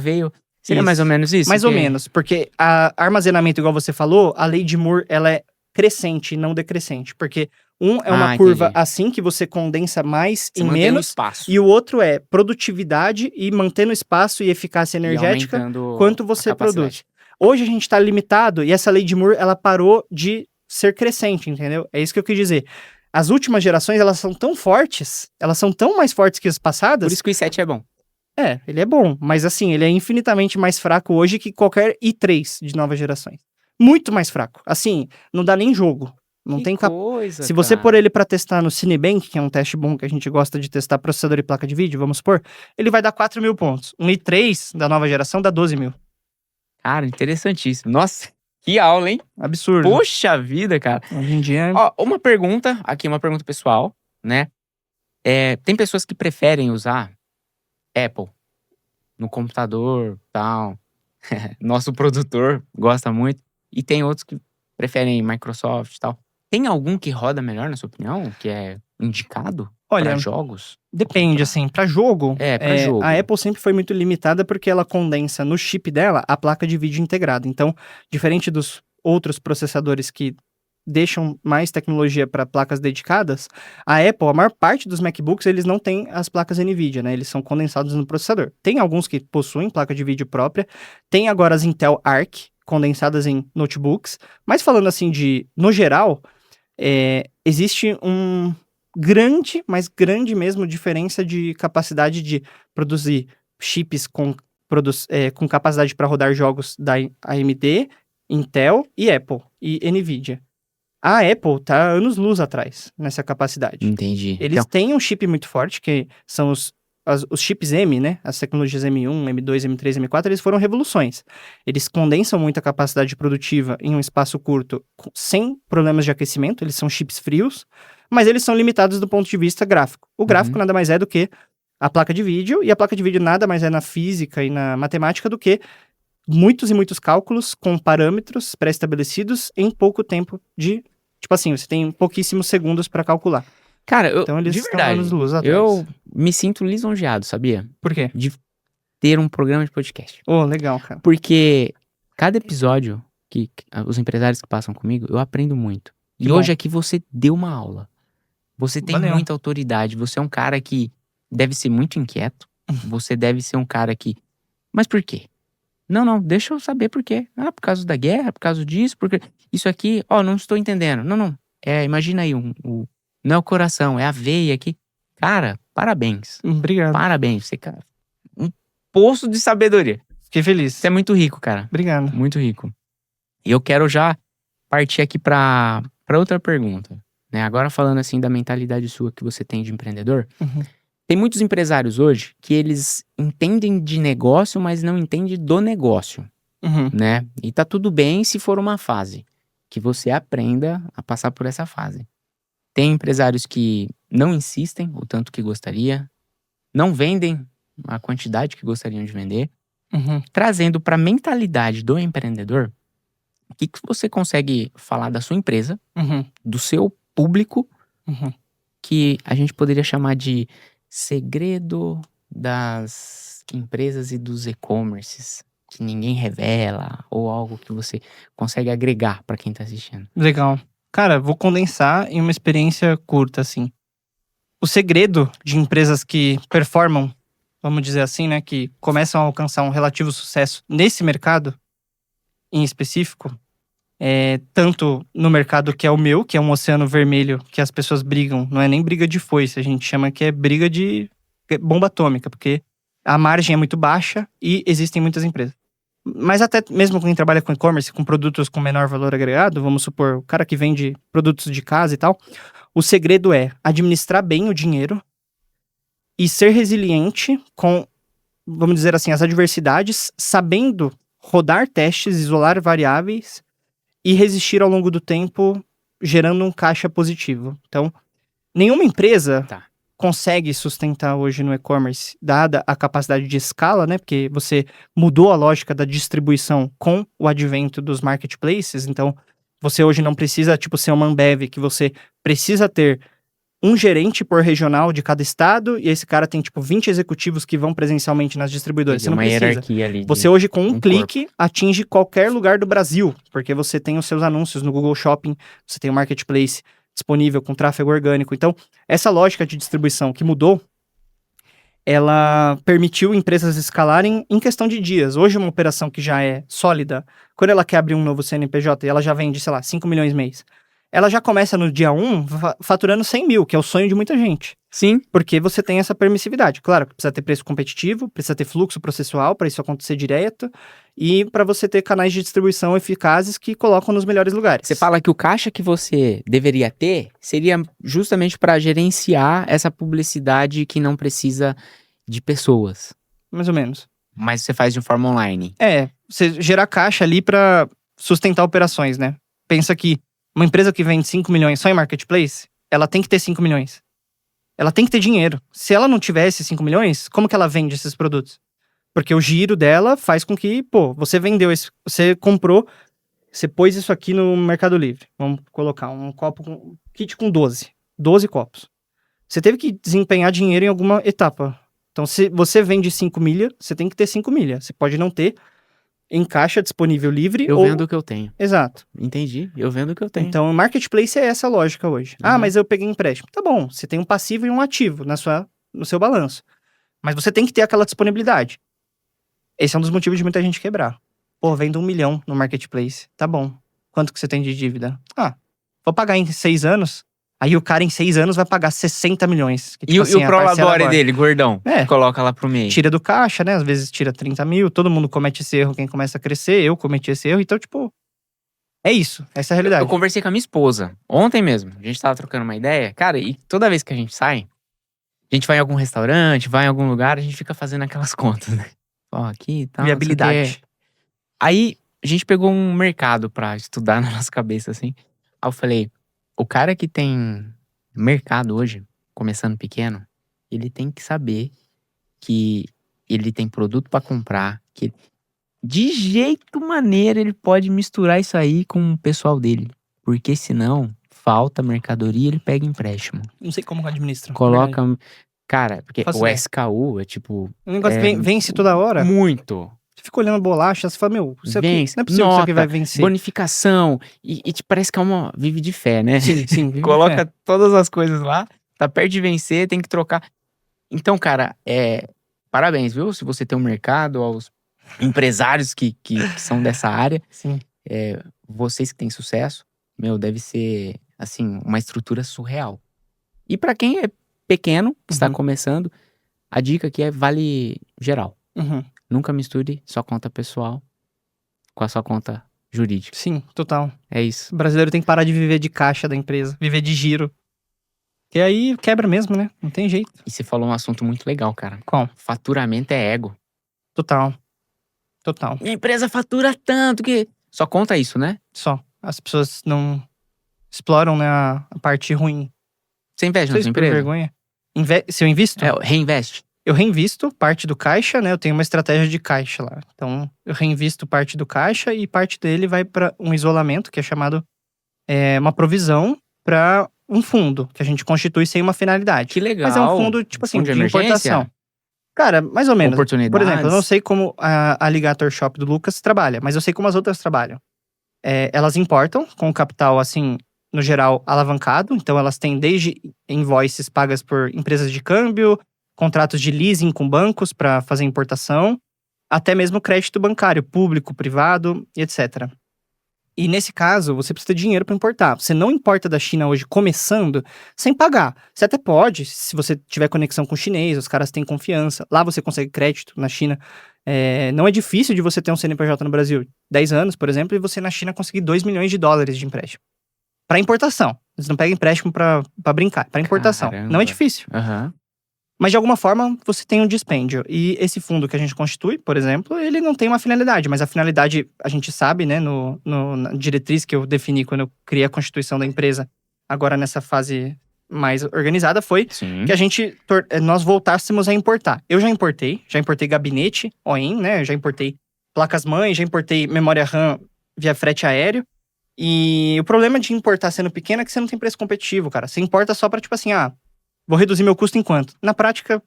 Seria mais ou menos isso? Mais ou menos, porque armazenamento, igual você falou, a lei de Moore, ela é crescente, não decrescente, porque é uma curva assim que você condensa mais em menos, espaço. E o outro é produtividade e mantendo espaço e eficácia energética quanto você produz. Hoje a gente está limitado e essa lei de Moore, ela parou de ser crescente, entendeu? É isso que eu quis dizer. As últimas gerações, elas são tão fortes, elas são tão mais fortes que as passadas. Por isso que o i7 é bom. Ele é bom, mas assim, ele é infinitamente mais fraco hoje que qualquer i3 de novas gerações. Muito mais fraco. Assim, não dá nem jogo. Não tem coisa, Se você pôr ele pra testar no Cinebench, que é um teste bom que a gente gosta de testar processador e placa de vídeo, vamos supor, ele vai dar 4.000 pontos. Um i3 da nova geração dá 12.000. Cara, interessantíssimo. Nossa, que aula, hein? Absurdo. Poxa vida, cara. Hoje em dia... Uma pergunta pessoal, né? Tem pessoas que preferem usar Apple no computador, tal. Nosso produtor gosta muito. E tem outros que preferem Microsoft e tal. Tem algum que roda melhor, na sua opinião? Que é indicado para jogos? Depende, assim. Para jogo, pra jogo, a Apple sempre foi muito limitada porque ela condensa no chip dela a placa de vídeo integrada. Então, diferente dos outros processadores que deixam mais tecnologia para placas dedicadas, a Apple, a maior parte dos MacBooks, eles não têm as placas NVIDIA, né? Eles são condensados no processador. Tem alguns que possuem placa de vídeo própria. Tem agora as Intel Arc, condensadas em notebooks. Mas falando assim no geral, existe grande, mas grande mesmo, diferença de capacidade de produzir chips com capacidade para rodar jogos da AMD, Intel e Apple e Nvidia. A Apple tá anos-luz atrás nessa capacidade. Entendi. Eles têm um chip muito forte, que são os chips M, né? As tecnologias M1, M2, M3, M4, eles foram revoluções. Eles condensam muito a capacidade produtiva em um espaço curto, sem problemas de aquecimento, eles são chips frios, mas eles são limitados do ponto de vista gráfico. O gráfico nada mais é do que a placa de vídeo, e a placa de vídeo nada mais é na física e na matemática do que muitos e muitos cálculos com parâmetros pré-estabelecidos em pouco tempo de... Tipo assim, você tem pouquíssimos segundos para calcular. Cara, Então eles de estão verdade, anos-luz atrás. eu me sinto lisonjeado, sabia? Por quê? De ter um programa de podcast. Legal, cara. Porque cada episódio que os empresários que passam comigo, eu aprendo muito. E bom. hoje aqui você deu uma aula. Você tem Valeu. muita autoridade. Você é um cara que deve ser muito inquieto. Você deve ser um cara que... Mas por quê? Não, deixa eu saber por quê. Ah, por causa da guerra, por causa disso, porque... Isso aqui, não estou entendendo. Não. Imagina aí, não é o coração, é a veia aqui. Cara, parabéns. Obrigado. Parabéns. Você, cara, um poço de sabedoria. Fiquei feliz. Você é muito rico, cara. Obrigado. Muito rico. E eu quero já partir aqui pra outra pergunta. Né? Agora falando assim da mentalidade sua que você tem de empreendedor. Tem muitos empresários hoje que eles entendem de negócio, mas não entendem do negócio. Né? E tá tudo bem se for uma fase. Que você aprenda a passar por essa fase. Tem empresários que não insistem o tanto que gostaria, não vendem a quantidade que gostariam de vender. Trazendo para a mentalidade do empreendedor, o que você consegue falar da sua empresa, do seu público, que a gente poderia chamar de segredo das empresas e dos e-commerces, que ninguém revela, ou algo que você consegue agregar para quem tá assistindo? Legal. Cara, vou condensar em uma experiência curta, assim. O segredo de empresas que performam, vamos dizer assim, né, que começam a alcançar um relativo sucesso nesse mercado, em específico, tanto no mercado que é o meu, que é um oceano vermelho, que as pessoas brigam, não é nem briga de foice, a gente chama que é briga de bomba atômica, porque a margem é muito baixa e existem muitas empresas. Mas até mesmo quem trabalha com e-commerce, com produtos com menor valor agregado, vamos supor, o cara que vende produtos de casa e tal, o segredo é administrar bem o dinheiro e ser resiliente com, vamos dizer assim, as adversidades, sabendo rodar testes, isolar variáveis e resistir ao longo do tempo, gerando um caixa positivo. Então, nenhuma empresa consegue sustentar hoje no e-commerce, dada a capacidade de escala, né? Porque você mudou a lógica da distribuição com o advento dos marketplaces. Então, você hoje não precisa, ser uma Ambev, que você precisa ter um gerente por regional de cada estado, e esse cara tem, 20 executivos que vão presencialmente nas distribuidoras. Você não precisa. Hierarquia ali. Você hoje, com um clique, atinge qualquer lugar do Brasil, porque você tem os seus anúncios no Google Shopping, você tem o Marketplace disponível com tráfego orgânico. Então, essa lógica de distribuição que mudou, ela permitiu empresas escalarem em questão de dias. Hoje, uma operação que já é sólida, quando ela quer abrir um novo CNPJ e ela já vende, 5 milhões mês, ela já começa no dia 1 faturando 100 mil, que é o sonho de muita gente. Sim. Porque você tem essa permissividade. Claro, precisa ter preço competitivo, precisa ter fluxo processual para isso acontecer direto e para você ter canais de distribuição eficazes que colocam nos melhores lugares. Você fala que o caixa que você deveria ter seria justamente para gerenciar essa publicidade que não precisa de pessoas. Mais ou menos. Mas você faz de forma online. Você gerar caixa ali para sustentar operações, né? Pensa que uma empresa que vende 5 milhões só em marketplace, ela tem que ter 5 milhões. Ela tem que ter dinheiro. Se ela não tivesse 5 milhões, como que ela vende esses produtos? Porque o giro dela faz com que, você vendeu você comprou, você pôs isso aqui no Mercado Livre. Vamos colocar um kit com 12 copos. Você teve que desempenhar dinheiro em alguma etapa. Então, se você vende 5 milha, você tem que ter 5 milha. Você pode não ter em caixa disponível livre. Eu vendo o que eu tenho. Exato. Entendi. Eu vendo o que eu tenho. Então, o marketplace é essa lógica hoje. Ah, mas eu peguei empréstimo. Tá bom, você tem um passivo e um ativo no seu balanço. Mas você tem que ter aquela disponibilidade. Esse é um dos motivos de muita gente quebrar. Vendo 1 milhão no marketplace. Tá bom. Quanto que você tem de dívida? Vou pagar em 6 anos. Aí o cara em 6 anos vai pagar 60 milhões. Que, E o prolabore dele, gordão? Coloca lá pro meio. Tira do caixa, né? Às vezes tira 30 mil. Todo mundo comete esse erro, quem começa a crescer. Eu cometi esse erro. Então, tipo, é isso. Essa é a realidade. Eu conversei com a minha esposa, ontem mesmo. A gente tava trocando uma ideia. Cara, e toda vez que a gente sai, a gente vai em algum restaurante, vai em algum lugar, a gente fica fazendo aquelas contas, né? Ó, aqui e tal. Viabilidade. Aí, a gente pegou um mercado pra estudar na nossa cabeça, assim. Aí eu falei, o cara que tem mercado hoje, começando pequeno, ele tem que saber que ele tem produto pra comprar, que de jeito maneira ele pode misturar isso aí com o pessoal dele. Porque senão, falta mercadoria, ele pega empréstimo. Não sei como administra. Coloca... Cara, porque Faço o ideia. SKU é tipo... O negócio vence toda hora. Muito. Você fica olhando bolacha, você fala, meu, isso aqui, Vence, não é possível que isso aqui nota, vai vencer. bonificação. E te parece que é uma... Vive de fé, né? Sim, vive de Coloca fé. todas as coisas lá, tá perto de vencer, tem que trocar. Então, cara, parabéns, viu? Se você tem um mercado, aos empresários que são dessa área. Sim. Vocês que têm sucesso, meu, deve ser, assim, uma estrutura surreal. E pra quem é pequeno, que está começando, a dica aqui vale geral. Nunca misture sua conta pessoal com a sua conta jurídica. Sim, total. É isso. O brasileiro tem que parar de viver de caixa da empresa, viver de giro. E aí quebra mesmo, né? Não tem jeito. E você falou um assunto muito legal, cara. Qual? Faturamento é ego. Total. Minha empresa fatura tanto que... Só conta isso, né? Só. As pessoas não exploram, né, a parte ruim. Você investe na sua por empresa? vergonha. Se eu invisto? Reinveste. Eu reinvisto parte do caixa, né? Eu tenho uma estratégia de caixa lá. Então, eu reinvisto parte do caixa e parte dele vai para um isolamento, que é chamado uma provisão para um fundo, que a gente constitui sem uma finalidade. Que legal. Mas é um fundo, tipo assim, fundo de importação. Cara, mais ou menos. Oportunidades. Por exemplo, eu não sei como a Alligator Shop do Lucas trabalha, mas eu sei como as outras trabalham. Elas importam com capital, assim, no geral, alavancado. Então, elas têm desde invoices pagas por empresas de câmbio, contratos de leasing com bancos para fazer importação, até mesmo crédito bancário, público, privado e etc. E nesse caso, você precisa ter dinheiro para importar. Você não importa da China hoje começando sem pagar. Você até pode, se você tiver conexão com o chinês, os caras têm confiança. Lá você consegue crédito na China. Não é difícil de você ter um CNPJ no Brasil 10 anos, por exemplo, e você na China conseguir $2 milhões de empréstimo. Para importação. Você não pega empréstimo para brincar, para importação. Caramba. Não é difícil. Mas de alguma forma você tem um dispêndio. E esse fundo que a gente constitui, por exemplo, ele não tem uma finalidade. Mas a finalidade, a gente sabe, né, na diretriz que eu defini quando eu criei a constituição da empresa, agora nessa fase mais organizada, foi que nós voltássemos a importar. Eu já importei gabinete OEM, né? Eu já importei placas-mãe, já importei memória RAM via frete aéreo. E o problema de importar sendo pequeno é que você não tem preço competitivo, cara. Você importa só pra, tipo assim, vou reduzir meu custo em quanto? Na prática,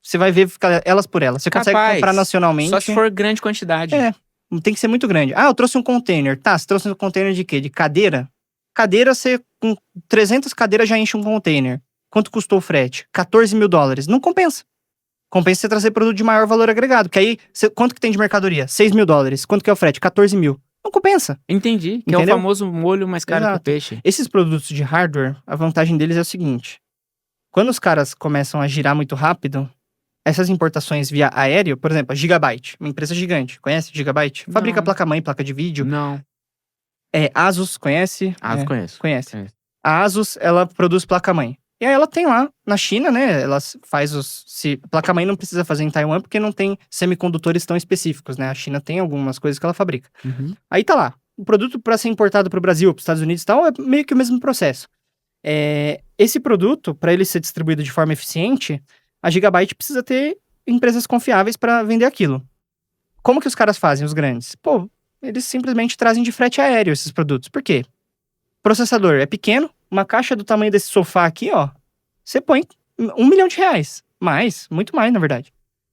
você vai ver ficar elas por elas. Você consegue comprar nacionalmente. Só se for grande quantidade. Tem que ser muito grande. Eu trouxe um container. Tá, você trouxe um container de quê? De cadeira? Cadeira, você com 300 cadeiras já enche um container. Quanto custou o frete? $14 mil. Não compensa. Compensa você trazer produto de maior valor agregado. Que aí, quanto que tem de mercadoria? $6 mil. Quanto que é o frete? 14 mil. Não compensa. Entendi. Que Entendeu? É o famoso molho mais caro que o peixe. Esses produtos de hardware, a vantagem deles é o seguinte. Quando os caras começam a girar muito rápido, essas importações via aéreo, por exemplo, a Gigabyte, uma empresa gigante. Conhece Gigabyte? Não. Fabrica placa-mãe, placa de vídeo. Não. Asus, conhece? Asus conheço. Conhece. A Asus, ela produz placa-mãe. E aí ela tem lá, na China, né, ela faz placa-mãe não precisa fazer em Taiwan, porque não tem semicondutores tão específicos, né? A China tem algumas coisas que ela fabrica. Aí tá lá. O produto para ser importado para o Brasil, para os Estados Unidos e tal, é meio que o mesmo processo. Esse produto, para ele ser distribuído de forma eficiente, a Gigabyte precisa ter empresas confiáveis para vender aquilo. Como que os caras fazem, os grandes? Pô, eles simplesmente trazem de frete aéreo esses produtos. Por quê? Processador é pequeno, uma caixa do tamanho desse sofá aqui, ó, você põe R$1 milhão. Mais, muito mais, na verdade.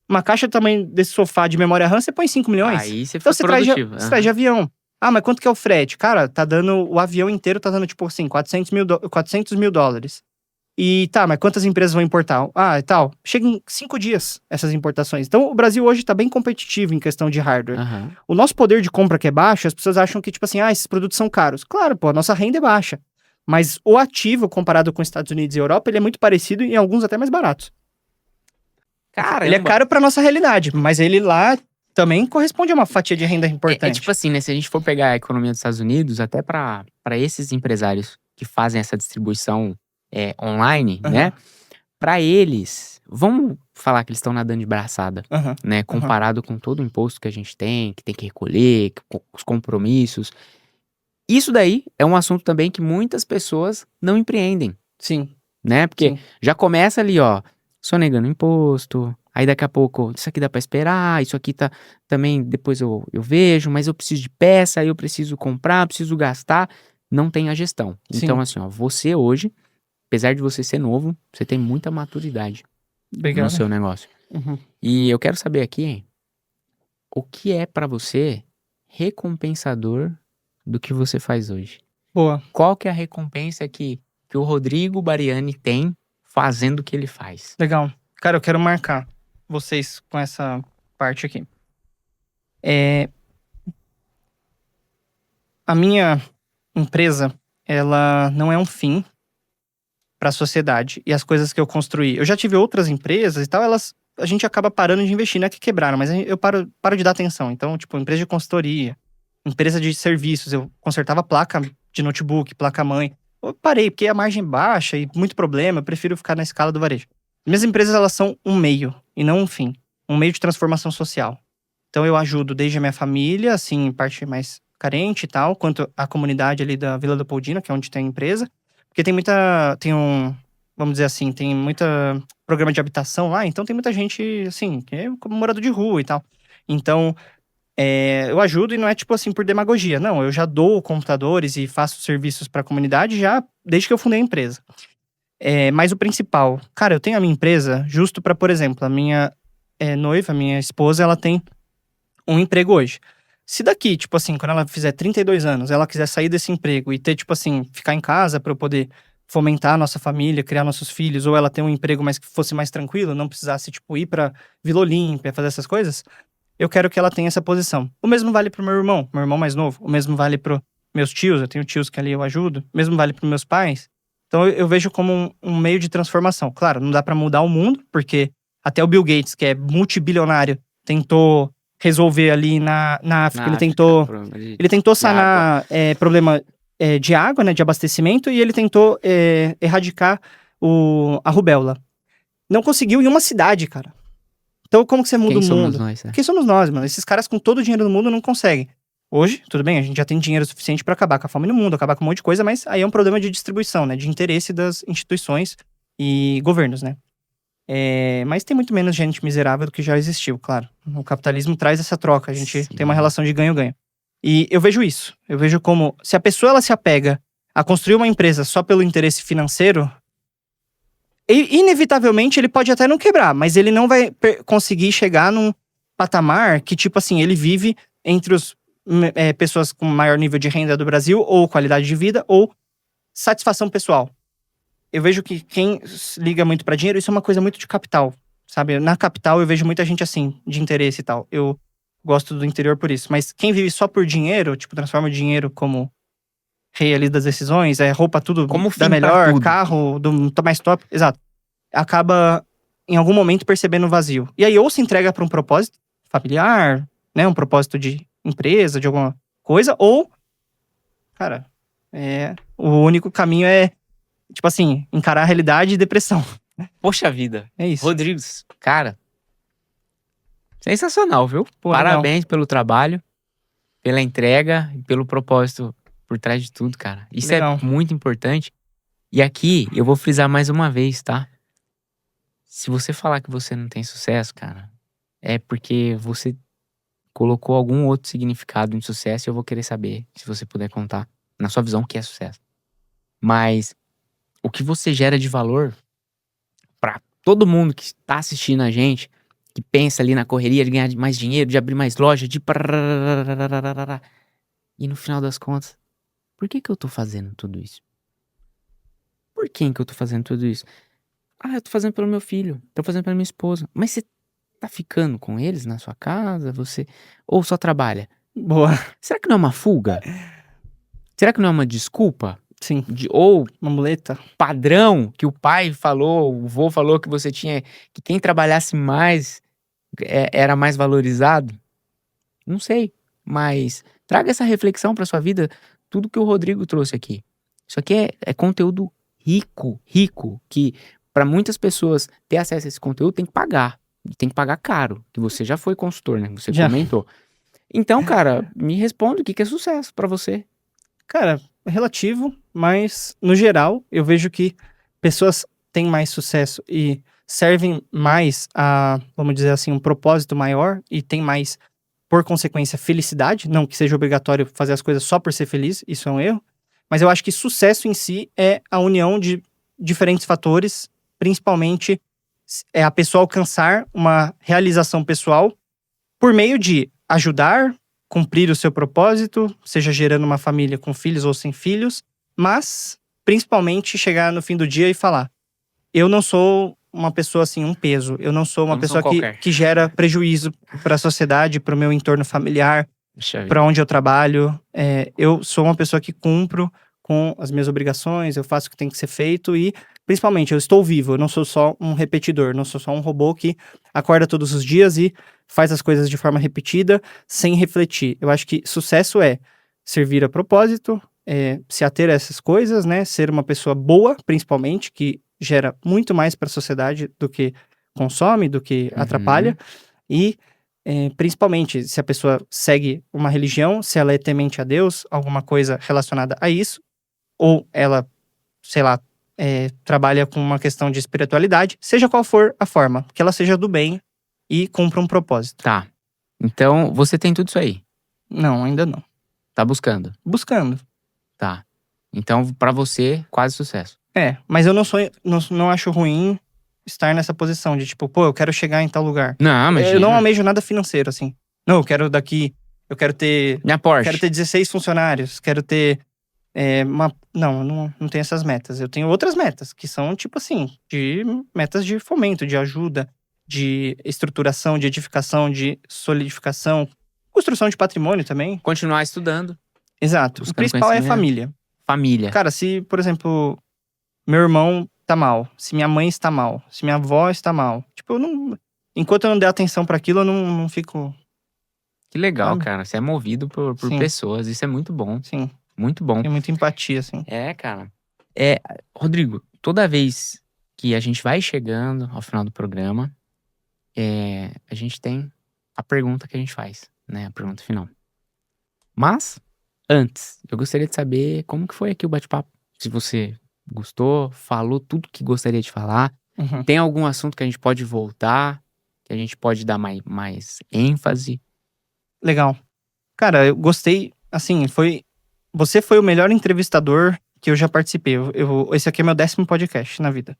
Uma caixa do tamanho desse sofá de memória RAM, você põe 5 milhões. Aí você então foi você produtivo. traz de avião. Mas quanto que é o frete? Cara, o avião inteiro tá dando, tipo assim, $400 mil. E tá, mas quantas empresas vão importar? E tal. Chega em 5 dias essas importações. Então, o Brasil hoje tá bem competitivo em questão de hardware. O nosso poder de compra que é baixo, as pessoas acham que, tipo assim, esses produtos são caros. Claro, pô, a nossa renda é baixa. Mas o ativo, comparado com Estados Unidos e Europa, ele é muito parecido e em alguns até mais baratos. Caramba. Ele é caro pra nossa realidade, mas ele lá também corresponde a uma fatia de renda importante. É tipo assim, né? Se a gente for pegar a economia dos Estados Unidos, até pra esses empresários que fazem essa distribuição online, né? Pra eles, vamos falar que eles estão nadando de braçada, né? Comparado com todo o imposto que a gente tem que recolher, os compromissos. Isso daí é um assunto também que muitas pessoas não empreendem, Sim. né? Porque Sim. já começa ali, ó, sonegando imposto, aí daqui a pouco, isso aqui dá pra esperar, isso aqui tá também, depois eu vejo, mas eu preciso de peça, aí eu preciso comprar, preciso gastar, não tem a gestão. Sim. Então assim, ó, você hoje, apesar de você ser novo, você tem muita maturidade no seu negócio. E eu quero saber aqui, o que é pra você recompensador do que você faz hoje? Boa. Qual que é a recompensa que o Rodrigo Bariani tem fazendo o que ele faz? Legal. Cara, eu quero marcar vocês com essa parte aqui. A minha empresa, ela não é um fim para a sociedade e as coisas que eu construí. Eu já tive outras empresas e tal, a gente acaba parando de investir, não é que quebraram, mas eu paro de dar atenção. Então, tipo, empresa de consultoria, empresa de serviços, eu consertava placa de notebook, placa-mãe. Eu parei, porque a margem baixa e muito problema, eu prefiro ficar na escala do varejo. Minhas empresas, elas são um meio e não um fim. Um meio de transformação social. Então, eu ajudo desde a minha família, assim, parte mais carente e tal, quanto a comunidade ali da Vila Leopoldina, que é onde tem a empresa. Porque vamos dizer assim, tem muita programa de habitação lá, então tem muita gente, assim, que é como morador de rua e tal. Então, eu ajudo e não é tipo assim por demagogia. Não, eu já dou computadores e faço serviços para a comunidade já desde que eu fundei a empresa. Mas o principal, cara, eu tenho a minha empresa justo para, por exemplo, a minha noiva, a minha esposa, ela tem um emprego hoje. Se daqui, tipo assim, quando ela fizer 32 anos, ela quiser sair desse emprego e ter, tipo assim, ficar em casa para eu poder fomentar a nossa família, criar nossos filhos, ou ela ter um emprego mais que fosse mais tranquilo, não precisasse, tipo, ir pra Vila Olímpia, fazer essas coisas, eu quero que ela tenha essa posição. O mesmo vale pro meu irmão mais novo. O mesmo vale pro meus tios, eu tenho tios que ali eu ajudo. O mesmo vale pros meus pais. Então eu vejo como um meio de transformação. Claro, não dá pra mudar o mundo, porque até o Bill Gates, que é multibilionário, tentou resolver ali na África. Ele tentou sanar problema de água, né, de abastecimento, e ele tentou erradicar a rubéola. Não conseguiu em uma cidade, cara. Então, como que você muda o mundo? Somos nós, Quem somos nós, mano? Esses caras com todo o dinheiro do mundo não conseguem. Hoje, tudo bem, a gente já tem dinheiro suficiente pra acabar com a fome no mundo, acabar com um monte de coisa, mas aí é um problema de distribuição, né? De interesse das instituições e governos, né? Mas tem muito menos gente miserável do que já existiu, claro. O capitalismo traz essa troca, a gente tem uma relação de ganho-ganho. E eu vejo isso. Eu vejo como, se a pessoa ela se apega a construir uma empresa só pelo interesse financeiro, inevitavelmente ele pode até não quebrar, mas ele não vai conseguir chegar num patamar que, tipo assim, ele vive entre as pessoas com maior nível de renda do Brasil, ou qualidade de vida, ou satisfação pessoal. Eu vejo que quem liga muito pra dinheiro, isso é uma coisa muito de capital, sabe? Na capital eu vejo muita gente assim, de interesse e tal. Eu gosto do interior por isso. Mas quem vive só por dinheiro, tipo, transforma o dinheiro como rei ali das decisões, roupa tudo como da melhor, carro do mais top, exato. Acaba, em algum momento, percebendo o vazio. E aí, ou se entrega pra um propósito familiar, né? Um propósito de empresa, de alguma coisa, ou, cara, o único caminho é, tipo assim, encarar a realidade e depressão. Poxa vida. É isso. Rodrigues, cara, sensacional, viu? Pô, parabéns pelo trabalho, pela entrega e pelo propósito por trás de tudo, cara. Isso legal. É muito importante. E aqui, eu vou frisar mais uma vez, tá? Se você falar que você não tem sucesso, cara, é porque você colocou algum outro significado em sucesso e eu vou querer saber, se você puder contar, na sua visão, o que é sucesso. Mas o que você gera de valor pra todo mundo que tá assistindo a gente, que pensa ali na correria de ganhar mais dinheiro, de abrir mais loja, de... E no final das contas, por que eu tô fazendo tudo isso? Por que eu tô fazendo tudo isso? Eu tô fazendo pelo meu filho, tô fazendo pela minha esposa. Mas você tá ficando com eles na sua casa? Ou só trabalha? Boa. Será que não é uma fuga? Será que não é uma desculpa? Sim. Ou Uma muleta. padrão que o pai falou, o vô falou que você tinha, que quem trabalhasse mais era mais valorizado? Não sei, mas traga essa reflexão para sua vida, tudo que o Rodrigo trouxe aqui. Isso aqui é conteúdo rico, que para muitas pessoas ter acesso a esse conteúdo tem que pagar caro, que você já foi consultor, né? Você Já. comentou. Então, cara, me responde o que é sucesso para você. Cara, é relativo, mas no geral eu vejo que pessoas têm mais sucesso e servem mais a, vamos dizer assim, um propósito maior e tem mais, por consequência, felicidade. Não que seja obrigatório fazer as coisas só por ser feliz, isso é um erro. Mas eu acho que sucesso em si é a união de diferentes fatores, principalmente é a pessoa alcançar uma realização pessoal por meio de ajudar, cumprir o seu propósito, seja gerando uma família com filhos ou sem filhos, mas principalmente chegar no fim do dia e falar: eu não sou uma pessoa assim, um peso, eu não sou uma Não pessoa sou qualquer. que gera prejuízo para a sociedade, para o meu entorno familiar, para onde eu trabalho. Eu sou uma pessoa que cumpro com as minhas obrigações, eu faço o que tem que ser feito e, principalmente, eu estou vivo, eu não sou só um repetidor, não sou só um robô que acorda todos os dias e faz as coisas de forma repetida, sem refletir. Eu acho que sucesso é servir a propósito, se ater a essas coisas, né? Ser uma pessoa boa, principalmente, que gera muito mais para a sociedade do que consome, do que atrapalha. E, principalmente, se a pessoa segue uma religião, se ela é temente a Deus, alguma coisa relacionada a isso, ou ela, sei lá, trabalha com uma questão de espiritualidade, seja qual for a forma, que ela seja do bem e cumpra um propósito. Tá. Então, você tem tudo isso aí. Não, ainda não. Tá buscando. Buscando. Tá. Então, pra você, quase sucesso. Mas eu não acho ruim estar nessa posição de tipo, pô, eu quero chegar em tal lugar. Não, imagina. Eu não almejo nada financeiro, assim. Não, eu quero ter Minha Porsche. Quero ter 16 funcionários, quero ter não tenho essas metas. Eu tenho outras metas, que são, tipo assim, de metas de fomento, de ajuda, de estruturação, de edificação, de solidificação, construção de patrimônio também. Continuar estudando. Exato. Buscando O principal é conhecimento. família. Família. Cara, se, por exemplo, meu irmão tá mal, se minha mãe está mal, se minha avó está mal, tipo, enquanto eu não der atenção pra aquilo, eu não fico. Que legal, Sabe? cara. Você é movido por Sim. pessoas. Isso é muito bom. Sim, Muito bom. tem muita empatia, assim. Cara. Rodrigo, toda vez que a gente vai chegando ao final do programa, a gente tem a pergunta que a gente faz, né? A pergunta final. Mas, antes, eu gostaria de saber como que foi aqui o bate-papo. Se você gostou, falou tudo que gostaria de falar. Uhum. Tem algum assunto que a gente pode voltar, que a gente pode dar mais ênfase? Legal. Cara, eu gostei, assim, você foi o melhor entrevistador que eu já participei. Esse aqui é meu 10º podcast na vida.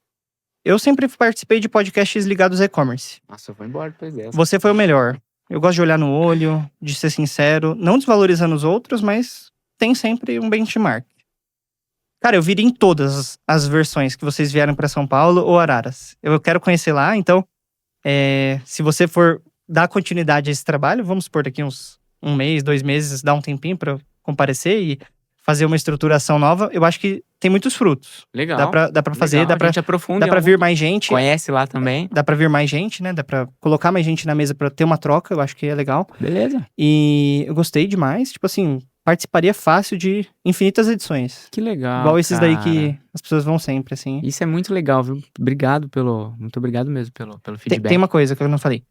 Eu sempre participei de podcasts ligados a e-commerce. Nossa, eu vou embora depois dessa. Você foi o melhor. Eu gosto de olhar no olho, de ser sincero, não desvalorizando os outros, mas tem sempre um benchmark. Cara, eu virei em todas as versões que vocês vieram pra São Paulo ou Araras. Eu quero conhecer lá, então, se você for dar continuidade a esse trabalho, vamos supor daqui uns 1 mês, 2 meses, dar um tempinho pra comparecer e fazer uma estruturação nova, eu acho que tem muitos frutos. Legal. Dá pra fazer, Legal. dá pra A gente aprofunda dá em pra algum- vir mais gente. Conhece lá também. Dá pra vir mais gente, né? Dá pra colocar mais gente na mesa pra ter uma troca, eu acho que é legal. Beleza. E eu gostei demais, tipo assim, participaria fácil de infinitas edições. Que legal, Igual esses daí cara. que as pessoas vão sempre, assim. Isso é muito legal, viu? Muito obrigado mesmo pelo feedback. Tem uma coisa que eu não falei.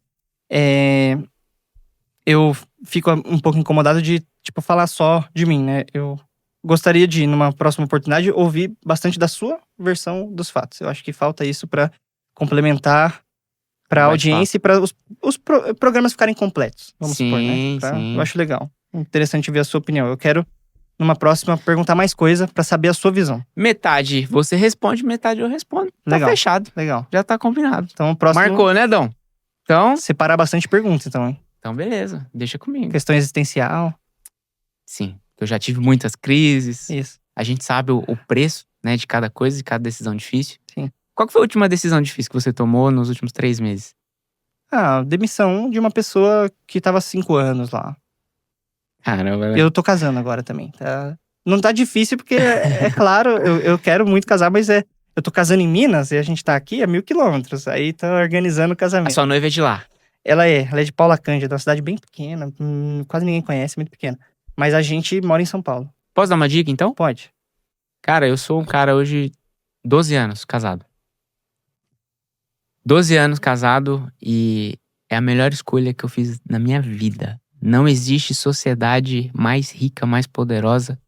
Eu fico um pouco incomodado de, tipo, falar só de mim, né? Eu gostaria de, numa próxima oportunidade, ouvir bastante da sua versão dos fatos. Eu acho que falta isso pra complementar pra Bate-papo. audiência e pra os programas ficarem completos. Vamos supor, né? Sim. Eu acho legal. Interessante ver a sua opinião. Eu quero, numa próxima, perguntar mais coisa pra saber a sua visão. Metade você responde, metade eu respondo. Tá Legal. fechado. Legal. Já tá combinado. Então, o próximo. Marcou, né, Dom? Então, Separar bastante perguntas, então, hein? beleza. Deixa comigo. Questão existencial. Sim. Eu já tive muitas crises. Isso. A gente sabe o preço, né, de cada coisa, de cada decisão difícil. Sim. Qual que foi a última decisão difícil que você tomou nos últimos 3 meses? Demissão de uma pessoa que tava há 5 anos lá. Caramba, né? Eu tô casando agora também, tá? Não tá difícil, porque, é claro, eu quero muito casar, mas eu tô casando em Minas e a gente tá aqui a 1.000 quilômetros. Aí tá organizando o A casamento. sua noiva é de lá. Ela é de Paula Cândida, uma cidade bem pequena, quase ninguém conhece, muito pequena. Mas a gente mora em São Paulo. Posso dar uma dica, então? Pode. Cara, eu sou um cara hoje, 12 anos casado. 12 anos casado e é a melhor escolha que eu fiz na minha vida. Não existe sociedade mais rica, mais poderosa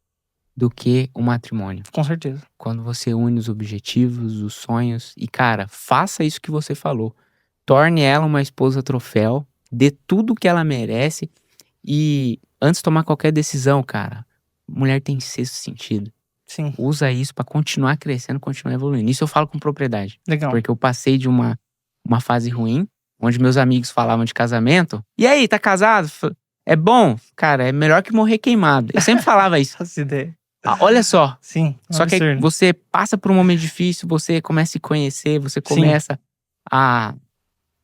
do que o matrimônio. Com certeza. Quando você une os objetivos, os sonhos. E, cara, faça isso que você falou. Torne ela uma esposa troféu. Dê tudo que ela merece. E antes de tomar qualquer decisão, cara, mulher tem sexto sentido. Sim. Usa isso pra continuar crescendo, continuar evoluindo. Isso eu falo com propriedade. Legal. Porque eu passei de uma fase ruim, onde meus amigos falavam de casamento. E aí, tá casado? É bom? Cara, é melhor que morrer queimado. Eu sempre falava isso. Faço ideia. Olha só. Sim. Só que aí você passa por um momento difícil, você começa a se conhecer, você começa a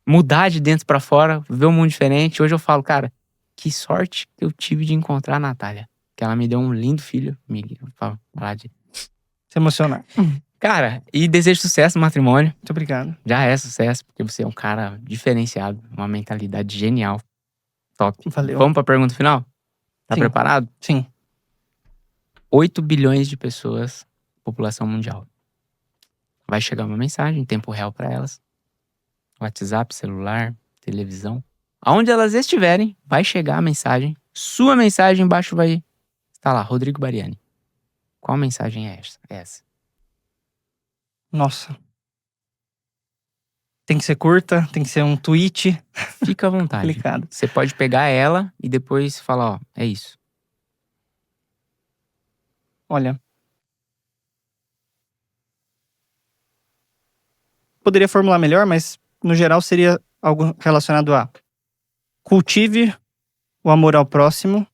mudar de dentro pra fora, ver um mundo diferente. Hoje eu falo, cara, que sorte que eu tive de encontrar a Natália. Que ela me deu um lindo filho. Falar de... Se emocionar. Cara, e desejo sucesso no matrimônio. Muito obrigado. Já é sucesso, porque você é um cara diferenciado, uma mentalidade genial. Top. Valeu. Vamos pra pergunta final? Tá Sim. preparado? Sim. 8 bilhões de pessoas, população mundial. Vai chegar uma mensagem em tempo real pra elas. WhatsApp, celular, televisão. Aonde elas estiverem, vai chegar a mensagem. Sua mensagem embaixo vai estar lá, Rodrigo Bariani. Qual mensagem é essa? Nossa. Tem que ser curta, tem que ser um tweet. Fica à vontade. Complicado. Você pode pegar ela e depois falar, ó, é isso. Olha. Poderia formular melhor, mas no geral seria algo relacionado a: cultive o amor ao próximo,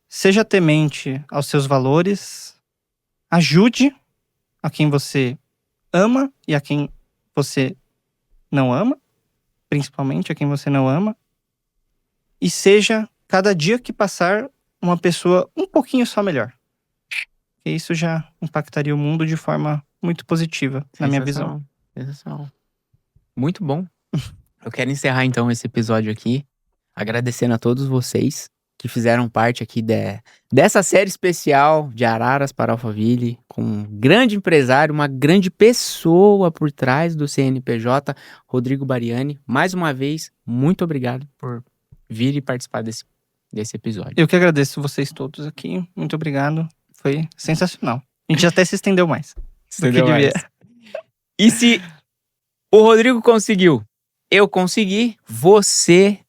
seja temente aos seus valores, ajude a quem você ama e a quem você não ama, principalmente a quem você não ama, e seja, cada dia que passar, uma pessoa um pouquinho só melhor. E isso já impactaria o mundo de forma muito positiva, na minha visão. Sensacional. Muito bom. Eu quero encerrar então esse episódio aqui, agradecendo a todos vocês que fizeram parte aqui dessa série especial de Araras para Alphaville, com um grande empresário, uma grande pessoa por trás do CNPJ, Rodrigo Bariani. Mais uma vez, muito obrigado por vir e participar desse episódio. Eu que agradeço vocês todos aqui. Muito obrigado. Foi sensacional. A gente até se estendeu mais. Estendeu mais. E se o Rodrigo conseguiu, eu consegui, você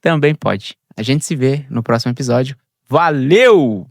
também pode. A gente se vê no próximo episódio. Valeu!